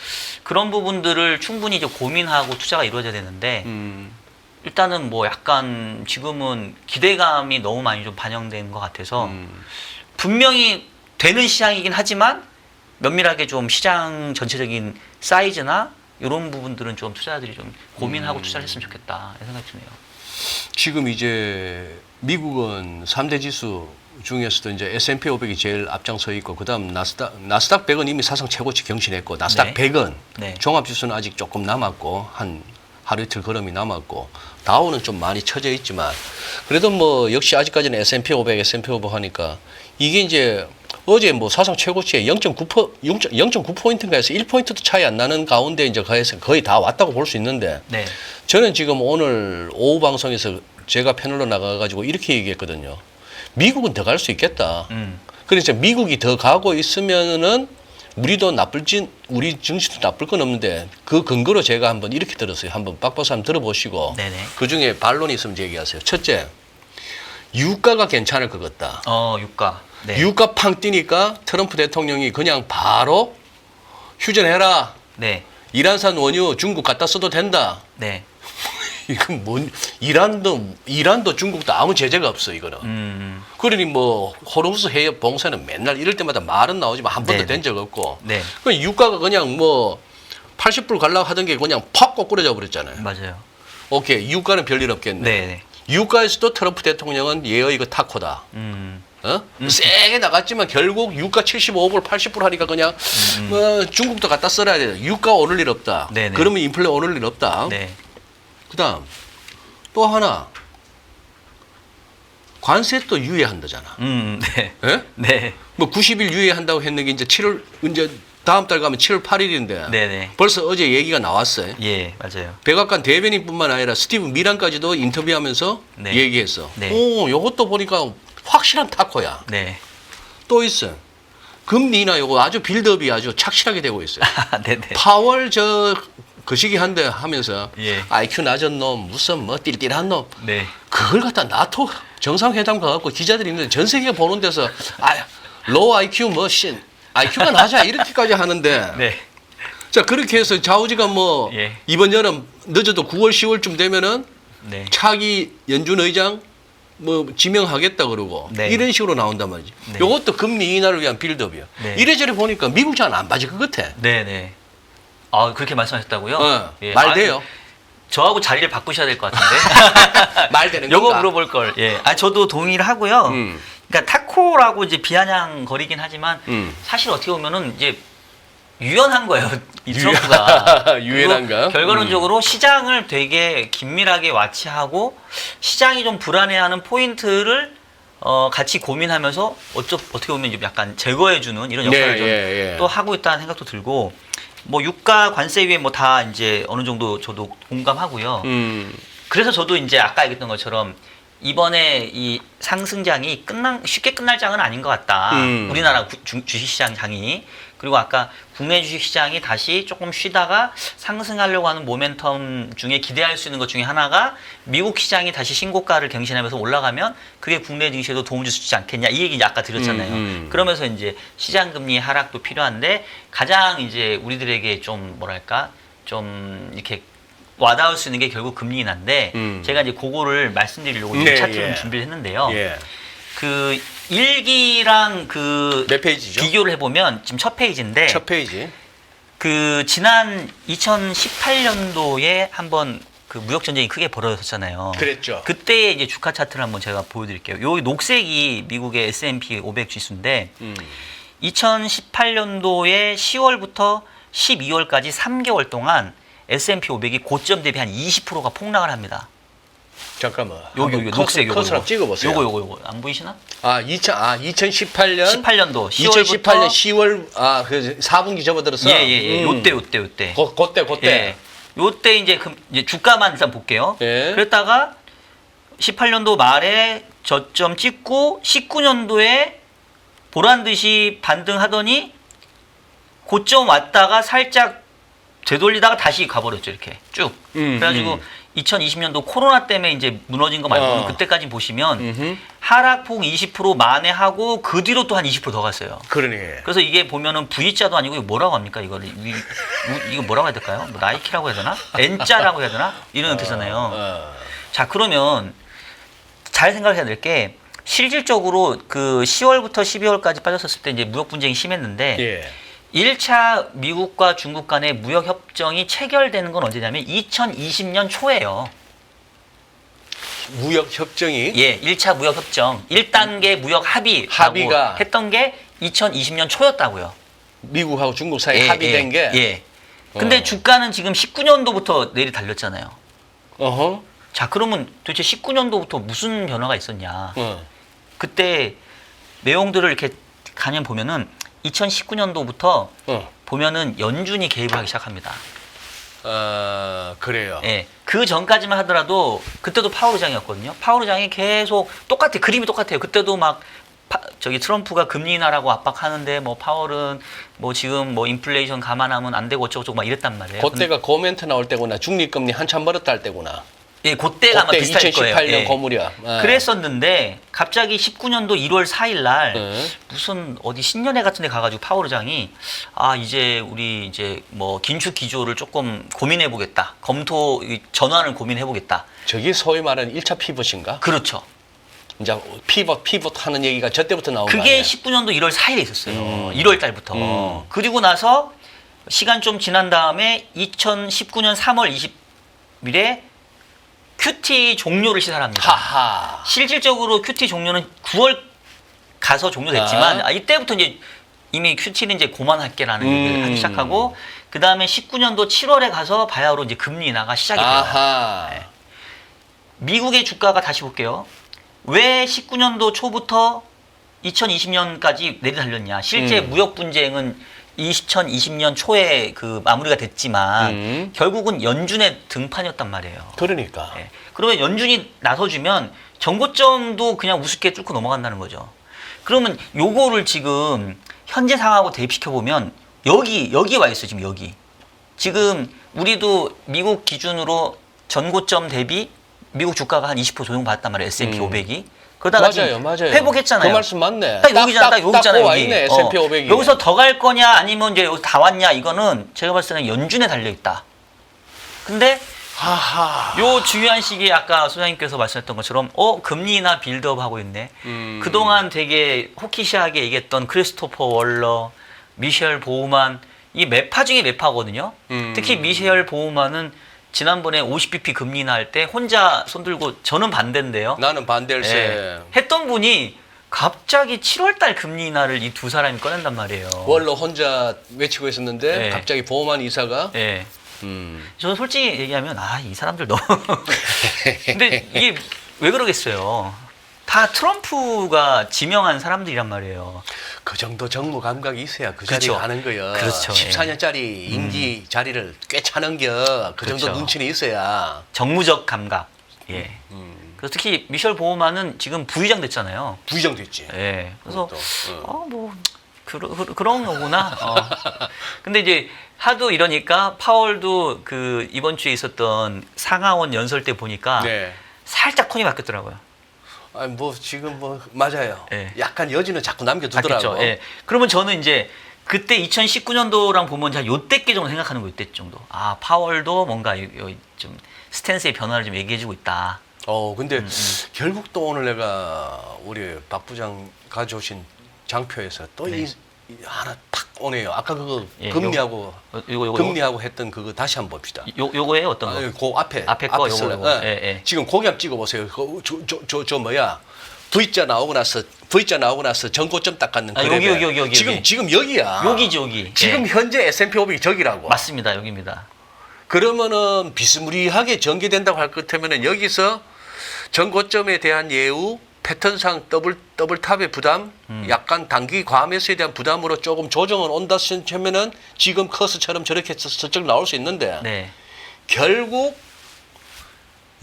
그런 부분들을 충분히 이제 고민하고 투자가 이루어져야 되는데 일단은 뭐 약간 지금은 기대감이 너무 많이 좀 반영된 것 같아서 분명히 되는 시장이긴 하지만 면밀하게 좀 시장 전체적인 사이즈나 이런 부분들은 좀 투자자들이 좀 고민하고 투자를 했으면 좋겠다 이런 생각이 드네요. 지금 이제 미국은 3대 지수 중에서도 이제 S&P 500이 제일 앞장서 있고 그다음 나스닥 100은 이미 사상 최고치 경신했고 나스닥 100은 종합지수는 아직 조금 남았고 한 하루 이틀 걸음이 남았고 다우는 좀 많이 처져 있지만 그래도 뭐 역시 아직까지는 S&P 500 하니까 이게 이제 어제 뭐 사상 최고치에 0.9포인트인가 해서 1포인트도 차이 안 나는 가운데 이제 거의 다 왔다고 볼 수 있는데 저는 지금 오늘 오후 방송에서 제가 패널로 나가가지고 이렇게 얘기했거든요. 미국은 더 갈 수 있겠다. 그래서 미국이 더 가고 있으면은 우리 증시도 나쁠 건 없는데 그 근거로 제가 한번 이렇게 들었어요. 한번 박박사 한번 들어보시고 그 중에 반론이 있으면 얘기하세요. 첫째, 유가가 괜찮을 것 같다. 유가. 유가 팡 뛰니까 트럼프 대통령이 그냥 바로 휴전해라. 이란산 원유 중국 갖다 써도 된다. 이건 뭔 이란도 중국도 아무 제재가 없어 이거는. 그러니 뭐 호르무즈 해협 봉쇄는 맨날 이럴 때마다 말은 나오지만 한 번도 된 적 없고. 그 유가가 그냥 뭐 80불 가려고 하던 게 그냥 팍 꼬꾸라져 버렸잖아요. 맞아요. 오케이 유가는 별일 없겠네. 유가에서도 트럼프 대통령은 얘의 이거 타코다. 세게 나갔지만 결국 유가 75불, 80불 하니까 그냥 중국도 갖다 써야 돼. 유가 오를 일 없다. 그러면 인플레 오를 일 없다. 그다음 또 하나 관세 또 유예한다잖아. 뭐 90일 유예한다고 했는 게 이제 7월 이제 다음 달 가면 7월 8일인데 벌써 어제 얘기가 나왔어요. 맞아요. 백악관 대변인뿐만 아니라 스티브 미란까지도 인터뷰하면서 얘기했어. 요것도 보니까 확실한 타코야. 또 있어. 금리 인하 요거 아주 빌드업이 아주 착실하게 되고 있어요. 파월 그 시기 한데 하면서 IQ 낮은 놈 무슨 뭐 띨띨한 놈 그걸 갖다 나토 정상회담 가갖고 기자들이 있는데 전 세계가 보는 데서 로우 IQ IQ가 낮아 이렇게까지 하는데 자 그렇게 해서 좌우지가 뭐 이번 여름 늦어도 9월 10월쯤 되면은 네. 차기 연준 의장 뭐 지명하겠다 그러고 네. 이런 식으로 나온단 말이지. 네. 이것도 금리 인하를 위한 빌드업이야. 네. 이래저래 보니까 미국 잘 안 빠질 것 같아. 네네. 아 그렇게 말씀하셨다고요? 말 돼요. 저하고 자리를 바꾸셔야 될 것 같은데. 말 되는 요거 건가? 물어볼 걸. 예. 저도 동의를 하고요. 그러니까 타코라고 이제 비아냥 거리긴 하지만 사실 어떻게 보면은 이제 유연한 거예요. 이 트럼프가. 유연한가? 결과론적으로 시장을 되게 긴밀하게 와치하고 시장이 좀 불안해하는 포인트를 같이 고민하면서 어떻게 보면 좀 약간 제거해주는 이런 역할을 또 하고 있다는 생각도 들고 뭐 유가 관세 위에 뭐 다 이제 어느 정도 저도 공감하고요. 그래서 저도 이제 아까 얘기했던 것처럼 이번에 이 상승장이 쉽게 끝날 장은 아닌 것 같다. 우리나라 주식시장 장이. 그리고 아까 국내 주식시장이 다시 조금 쉬다가 상승하려고 하는 모멘텀 중에 기대할 수 있는 것 중에 하나가 미국 시장이 다시 신고가를 갱신하면서 올라가면 그게 국내 증시에도 도움 줄 수 있지 않겠냐. 이 얘기 아까 드렸잖아요. 그러면서 이제 시장금리 하락도 필요한데 가장 이제 우리들에게 좀 뭐랄까 좀 이렇게 와닿을 수 있는 게 결국 금리 인하인데 제가 이제 그거를 말씀드리려고 차트를 준비를 했는데요. 그 1기랑 그 몇 페이지죠? 비교를 해보면 지금 첫 페이지인데 첫 페이지. 그 지난 2018년도에 한번 그 무역 전쟁이 크게 벌어졌잖아요. 그랬죠. 그때의 이제 주가 차트를 한번 제가 보여드릴게요. 요 녹색이 미국의 S&P 500 지수인데 2018년도에 10월부터 12월까지 3개월 동안 S&P 500이 고점 대비 한 20%가 폭락을 합니다. 잠깐만. 여기 녹색 요거. 커서랑 찍어보세요. 요거 안 보이시나? 2018년 18년도 2018년 10월 그 4분기 접어들었어. 예. 요때. 그때. 예. 요때 이제 주가만 일단 볼게요. 예. 그랬다가 18년도 말에 저점 찍고 19년도에 보란 듯이 반등하더니 고점 왔다가 살짝 되돌리다가 다시 가버렸죠, 이렇게 쭉. 그래가지고 2020년도 코로나 때문에 이제 무너진 거 말고는 그때까지 보시면 하락폭 20% 만회하고 그 뒤로 또 한 20% 더 갔어요. 그러네. 그래서 이게 보면은 V자도 아니고 이거 뭐라고 합니까? 이거 뭐라고 해야 될까요? 뭐 나이키라고 해야 되나? N자라고 해야 되나? 이런 형태잖아요. 자, 그러면 잘 생각해야 될 게 실질적으로 그 10월부터 12월까지 빠졌었을 때 이제 무역 분쟁이 심했는데 1차 미국과 중국 간의 무역 협정이 체결되는 건 언제냐면 2020년 초예요. 무역 협정이 1차 무역 협정 1단계 무역 합의가 했던 게 2020년 초였다고요. 미국하고 중국 사이에 합의된 게. 근데 주가는 지금 19년도부터 내리 달렸잖아요. 어허. 자, 그러면 도대체 19년도부터 무슨 변화가 있었냐? 그때 내용들을 이렇게 가면 보면은 2019년도부터 보면은 연준이 개입을 하기 시작합니다. 그래요. 그 전까지만 하더라도 그때도 파월 의장이었거든요. 파월 의장이 계속 그림이 똑같아요. 그때도 막 트럼프가 금리 인하라고 압박하는데 뭐 파월은 뭐 지금 뭐 인플레이션 감안하면 안 되고 어쩌고저쩌고 막 이랬단 말이에요. 그때가 고멘트 나올 때구나. 중립금리 한참 벌었다 할 때구나. 그때가 아마 비슷할 거예요. 2018년 고물이야. 그랬었는데 갑자기 19년도 1월 4일 날 무슨 어디 신년회 같은 데 가가지고 파월 의장이 이제 우리 이제 뭐 긴축 기조를 조금 고민해 보겠다. 전환을 고민해 보겠다. 저기 소위 말하는 1차 피벗인가? 그렇죠. 이제 피벗 하는 얘기가 저때부터 나온 거예요. 그게 19년도 1월 4일에 있었어요. 1월 달부터. 그리고 나서 시간 좀 지난 다음에 2019년 3월 20일에 QT 종료를 시사합니다. 하하. 실질적으로 QT 종료는 9월 가서 종료됐지만 이때부터 이제 이미 QT는 이제 고만할게라는 얘기를 하기 시작하고 그 다음에 19년도 7월에 가서 바야흐로 이제 금리 인하가 시작이 돼요. 미국의 주가가 다시 볼게요. 왜 19년도 초부터 2020년까지 내리달렸냐? 실제 무역 분쟁은 2020년 초에 그 마무리가 됐지만 결국은 연준의 등판이었단 말이에요. 그러니까. 그러면 연준이 나서주면 정고점도 그냥 우습게 뚫고 넘어간다는 거죠. 그러면 요거를 지금 현재 상황하고 대입시켜 보면 여기 와 있어요. 지금 여기. 지금 우리도 미국 기준으로 전고점 대비 미국 주가가 한 20% 조정받았단 말이에요. S&P 500이. 그러다가 맞아요. 회복했잖아요. 그 말씀 맞네. 딱 여기잖아. 딱 여기잖아. 와 여기. 있네. S&P 500이. 여기서 더 갈 거냐 아니면 이제 여기 다 왔냐 이거는 제가 봤을 때는 연준에 달려 있다. 근데 하하. 요 중요한 시기에 아까 소장님께서 말씀했던 것처럼 금리 인하 빌드업 하고 있네. 그동안 되게 호키시하게 얘기했던 크리스토퍼 월러, 미셸 보우만 이 매파 중에 매파거든요. 특히 미셸 보우만은 지난번에 50bp 금리 인하 할 때 혼자 손들고 저는 반대인데요. 나는 반대일세. 예. 했던 분이 갑자기 7월달 금리 인하를 이 두 사람이 꺼낸단 말이에요. 원로 혼자 외치고 있었는데 네. 갑자기 보험한 이사가 예. 저는 솔직히 얘기하면 이 사람들 너무 근데 이게 왜 그러겠어요. 다 트럼프가 지명한 사람들이란 말이에요. 그 정도 정무 감각이 있어야 그 그렇죠. 자리에 가는 거야. 그렇죠. 14년짜리 임기 자리를 꽤 차는겨. 그 정도 그렇죠. 눈치는 있어야. 정무적 감각. 예. 그래서 특히 미셸 보우만은 지금 부의장 됐잖아요. 부의장 됐지. 예. 그래서 그것도, 그런 거구나. 근데 이제 하도 이러니까 파월도 그 이번 주에 있었던 상하원 연설 때 보니까 네. 살짝 톤이 바뀌었더라고요. 아니 뭐 지금 뭐 맞아요. 예. 약간 여지는 자꾸 남겨두더라고. 바뀌었죠. 예. 그러면 저는 이제 그때 2019년도랑 보면 한 요때께 정도 생각하는 거 요때 정도. 파월도 뭔가 좀 스탠스의 변화를 좀 얘기해주고 있다. 근데 결국 또 오늘 내가 우리 박 부장 가져오신 장표에서 또 네. 하나 탁 오네요. 아까 그거 예, 금리하고 요거 금리하고 했던 그거 다시 한번 봅시다. 요거예요 어떤 거? 그 앞에 거, 슬라이드. 요거. 예. 예. 지금 고기 한번 찍어보세요. 저 뭐야? V자 나오고 나서 전고점 닦았는 그 여기. 지금 여기야. 여기지 여기. 지금 예. 현재 S&P 500이 저기라고. 맞습니다 여기입니다. 그러면은 비스무리하게 전개된다고 할 것 같으면은 여기서 전고점에 대한 예우, 패턴상 더블탑의 부담, 약간 단기 과매수에 대한 부담으로 조금 조정은 온다 치면은 지금 커스처럼 저렇게 서쪽 나올 수 있는데 네. 결국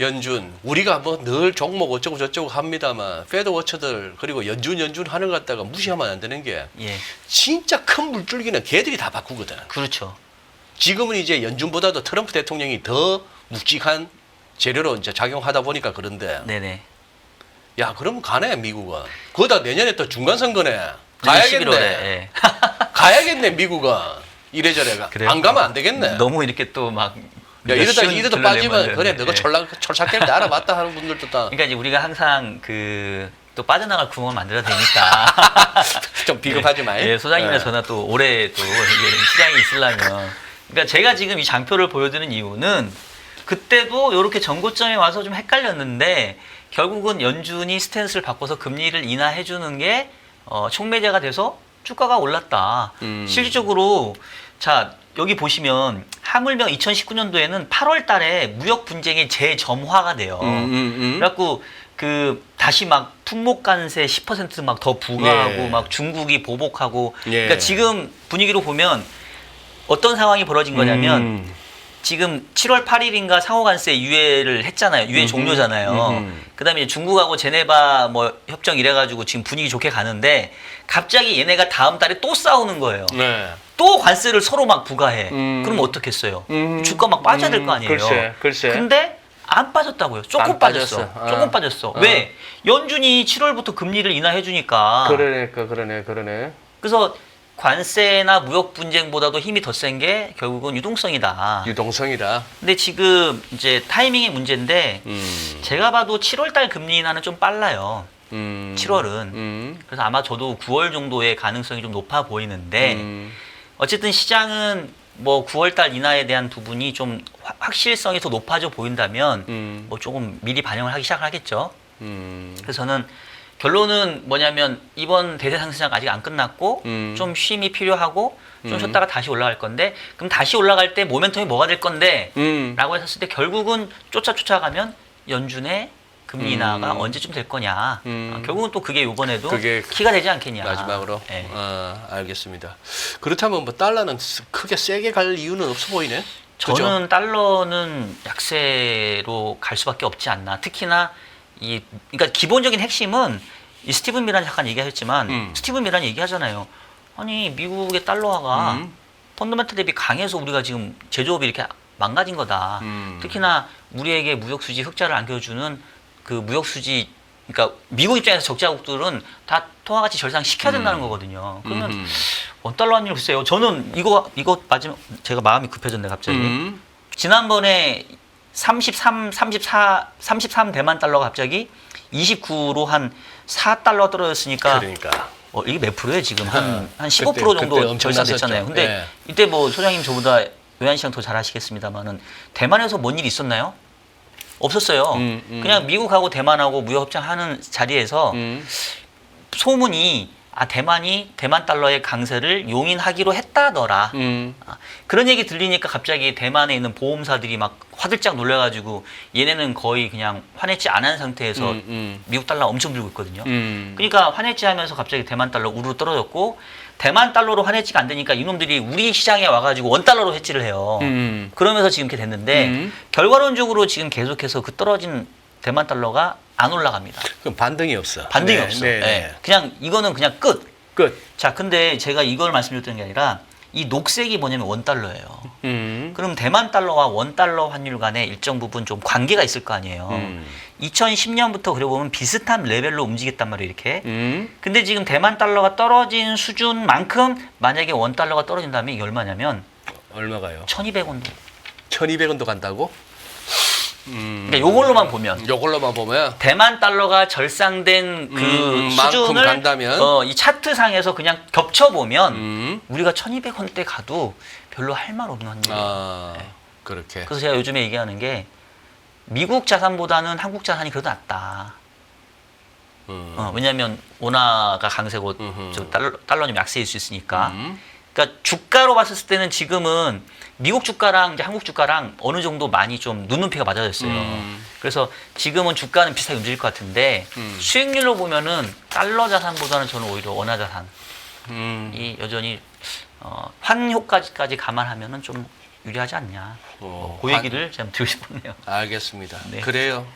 연준 우리가 뭐 늘 종목 어쩌고 저쩌고 합니다만 패드 워처들 그리고 연준 하는 것 갖다가 무시하면 안 되는 게 예. 진짜 큰 물줄기는 걔들이 다 바꾸거든. 그렇죠. 지금은 이제 연준보다도 트럼프 대통령이 더 묵직한 재료로 이제 작용하다 보니까 그런데 네네. 야 그럼 가네 미국은. 그거다 내년에 또 중간선거네. 11월에. 가야겠네. 예. 가야겠네 미국은. 이래저래가. 그래요? 안 가면 안 되겠네. 너무 이렇게 또 막 야, 이러다 빠지면 그래 너가 예. 철삭길 알아봤다 하는 분들도 다. 그러니까 이제 우리가 항상 또 빠져나갈 구멍을 만들어야 되니까 좀 비겁하지만. 예, 소장님이나 저나 또 오래 또 이게 시장에 있으려면 그러니까 제가 지금 이 장표를 보여드리는 이유는 그때도 이렇게 전고점에 와서 좀 헷갈렸는데 결국은 연준이 스탠스를 바꿔서 금리를 인하해 주는 게 촉매제가 돼서 주가가 올랐다. 실질적으로 자 여기 보시면 하물며 2019년도에는 8월 달에 무역 분쟁이 재점화가 돼요. 그래갖고 다시 막 품목관세 10% 막 더 부과하고 예. 막 중국이 보복하고 예. 그러니까 지금 분위기로 보면 어떤 상황이 벌어진 거냐면 지금 7월 8일인가 상호관세 유예를 했잖아요. 유예 종료잖아요. 그다음에 중국하고 제네바 뭐 협정 이래가지고 지금 분위기 좋게 가는데 갑자기 얘네가 다음 달에 또 싸우는 거예요. 네. 또 관세를 서로 막 부과해. 그럼 어떻겠어요? 주가 막 빠져야 될 거 아니에요. 글쎄. 근데 안 빠졌다고요. 조금 안 빠졌어. 빠졌어. 조금 빠졌어. 왜? 연준이 7월부터 금리를 인하해 주니까. 그러네. 그래서 관세나 무역 분쟁보다도 힘이 더 센 게 결국은 유동성이다. 유동성이다. 근데 지금 이제 타이밍의 문제인데 제가 봐도 7월 달 금리 인하는 좀 빨라요. 7월은. 그래서 아마 저도 9월 정도의 가능성이 좀 높아 보이는데 어쨌든 시장은 뭐 9월 달 인하에 대한 부분이 좀 확실성이 더 높아져 보인다면 뭐 조금 미리 반영을 하기 시작하겠죠. 그래서 저는 결론은 뭐냐면 이번 대세 상승장 아직 안 끝났고 좀 쉼이 필요하고 좀 쉬었다가 다시 올라갈 건데 그럼 다시 올라갈 때 모멘텀이 뭐가 될 건데 라고 했을 때 결국은 쫓아가면 연준의 금리 인하가 언제쯤 될 거냐. 결국은 또 그게 이번에도 키가 되지 않겠냐. 마지막으로. 네. 알겠습니다. 그렇다면 뭐 달러는 크게 세게 갈 이유는 없어 보이네. 저는 그죠? 달러는 약세로 갈 수밖에 없지 않나. 특히나 그러니까 기본적인 핵심은 이 스티븐 미란이 잠깐 얘기하셨지만 스티븐 미란이 얘기하잖아요. 아니 미국의 달러화가 펀더멘털 대비 강해서 우리가 지금 제조업이 이렇게 망가진 거다. 특히나 우리에게 무역 수지 흑자를 안겨주는 그 무역 수지 그러니까 미국 입장에서 적자국들은 다 통화 가치 절상시켜야 된다는 거거든요. 그러면 원달러 환율 글쎄요. 저는 이거 맞으면 제가 마음이 급해졌네 갑자기. 지난번에 33 대만 달러가 갑자기 29로 한 4달러 떨어졌으니까 그러니까 이게 몇 프로예요 지금 한 15% 그때 정도 엄청 절상됐잖아요. 났었죠. 근데 네. 이때 뭐 소장님 저보다 외환시장 더 잘 아시겠습니다만은 대만에서 뭔 일이 있었나요? 없었어요. 그냥 미국하고 대만하고 무역 협정하는 자리에서 소문이 대만이 대만 달러의 강세를 용인하기로 했다더라. 그런 얘기 들리니까 갑자기 대만에 있는 보험사들이 막 화들짝 놀라가지고 얘네는 거의 그냥 환해지 안 한 상태에서 미국 달러 엄청 들고 있거든요. 그러니까 환해지 하면서 갑자기 대만 달러 우르르 떨어졌고 대만 달러로 환해지가 안 되니까 이놈들이 우리 시장에 와가지고 원 달러로 해지를 해요. 그러면서 지금 이렇게 됐는데 결과론적으로 지금 계속해서 그 떨어진 대만 달러가 안 올라갑니다. 그럼 반등이 없어. 반등이 없어. 네. 네. 그냥 이거는 그냥 끝. 끝. 자, 근데 제가 이걸 말씀드렸던 게 아니라 이 녹색이 뭐냐면 원 달러예요. 그럼 대만 달러와 원 달러 환율 간에 일정 부분 좀 관계가 있을 거 아니에요. 2010년부터 그래 보면 비슷한 레벨로 움직였단 말이에요, 이렇게. 근데 지금 대만 달러가 떨어진 수준만큼 만약에 원 달러가 떨어진다면 이게 얼마냐면 얼마가요? 1,200원도. 1,200원도 간다고? 그러니까 요걸로만 보면 요걸로만 보면 대만 달러가 절상된 그 만큼 수준을 간다면? 이 차트상에서 그냥 겹쳐보면 우리가 1,200원대 가도 별로 할 말 없는 환율이에요. 네. 그렇게. 그래서 제가 요즘에 얘기하는 게 미국 자산보다는 한국 자산이 그래도 낫다. 왜냐하면 원화가 강세고 저 달러 좀 약세일 수 있으니까. 그러니까 주가로 봤을 때는 지금은 미국 주가랑 이제 한국 주가랑 어느 정도 많이 좀 눈높이가 맞아졌어요. 그래서 지금은 주가는 비슷하게 움직일 것 같은데 수익률로 보면은 달러 자산보다는 저는 오히려 원화 자산이 여전히 환효까지 감안하면은 좀 유리하지 않냐. 그 얘기를 좀 드리고 싶었네요. 알겠습니다. 네. 그래요.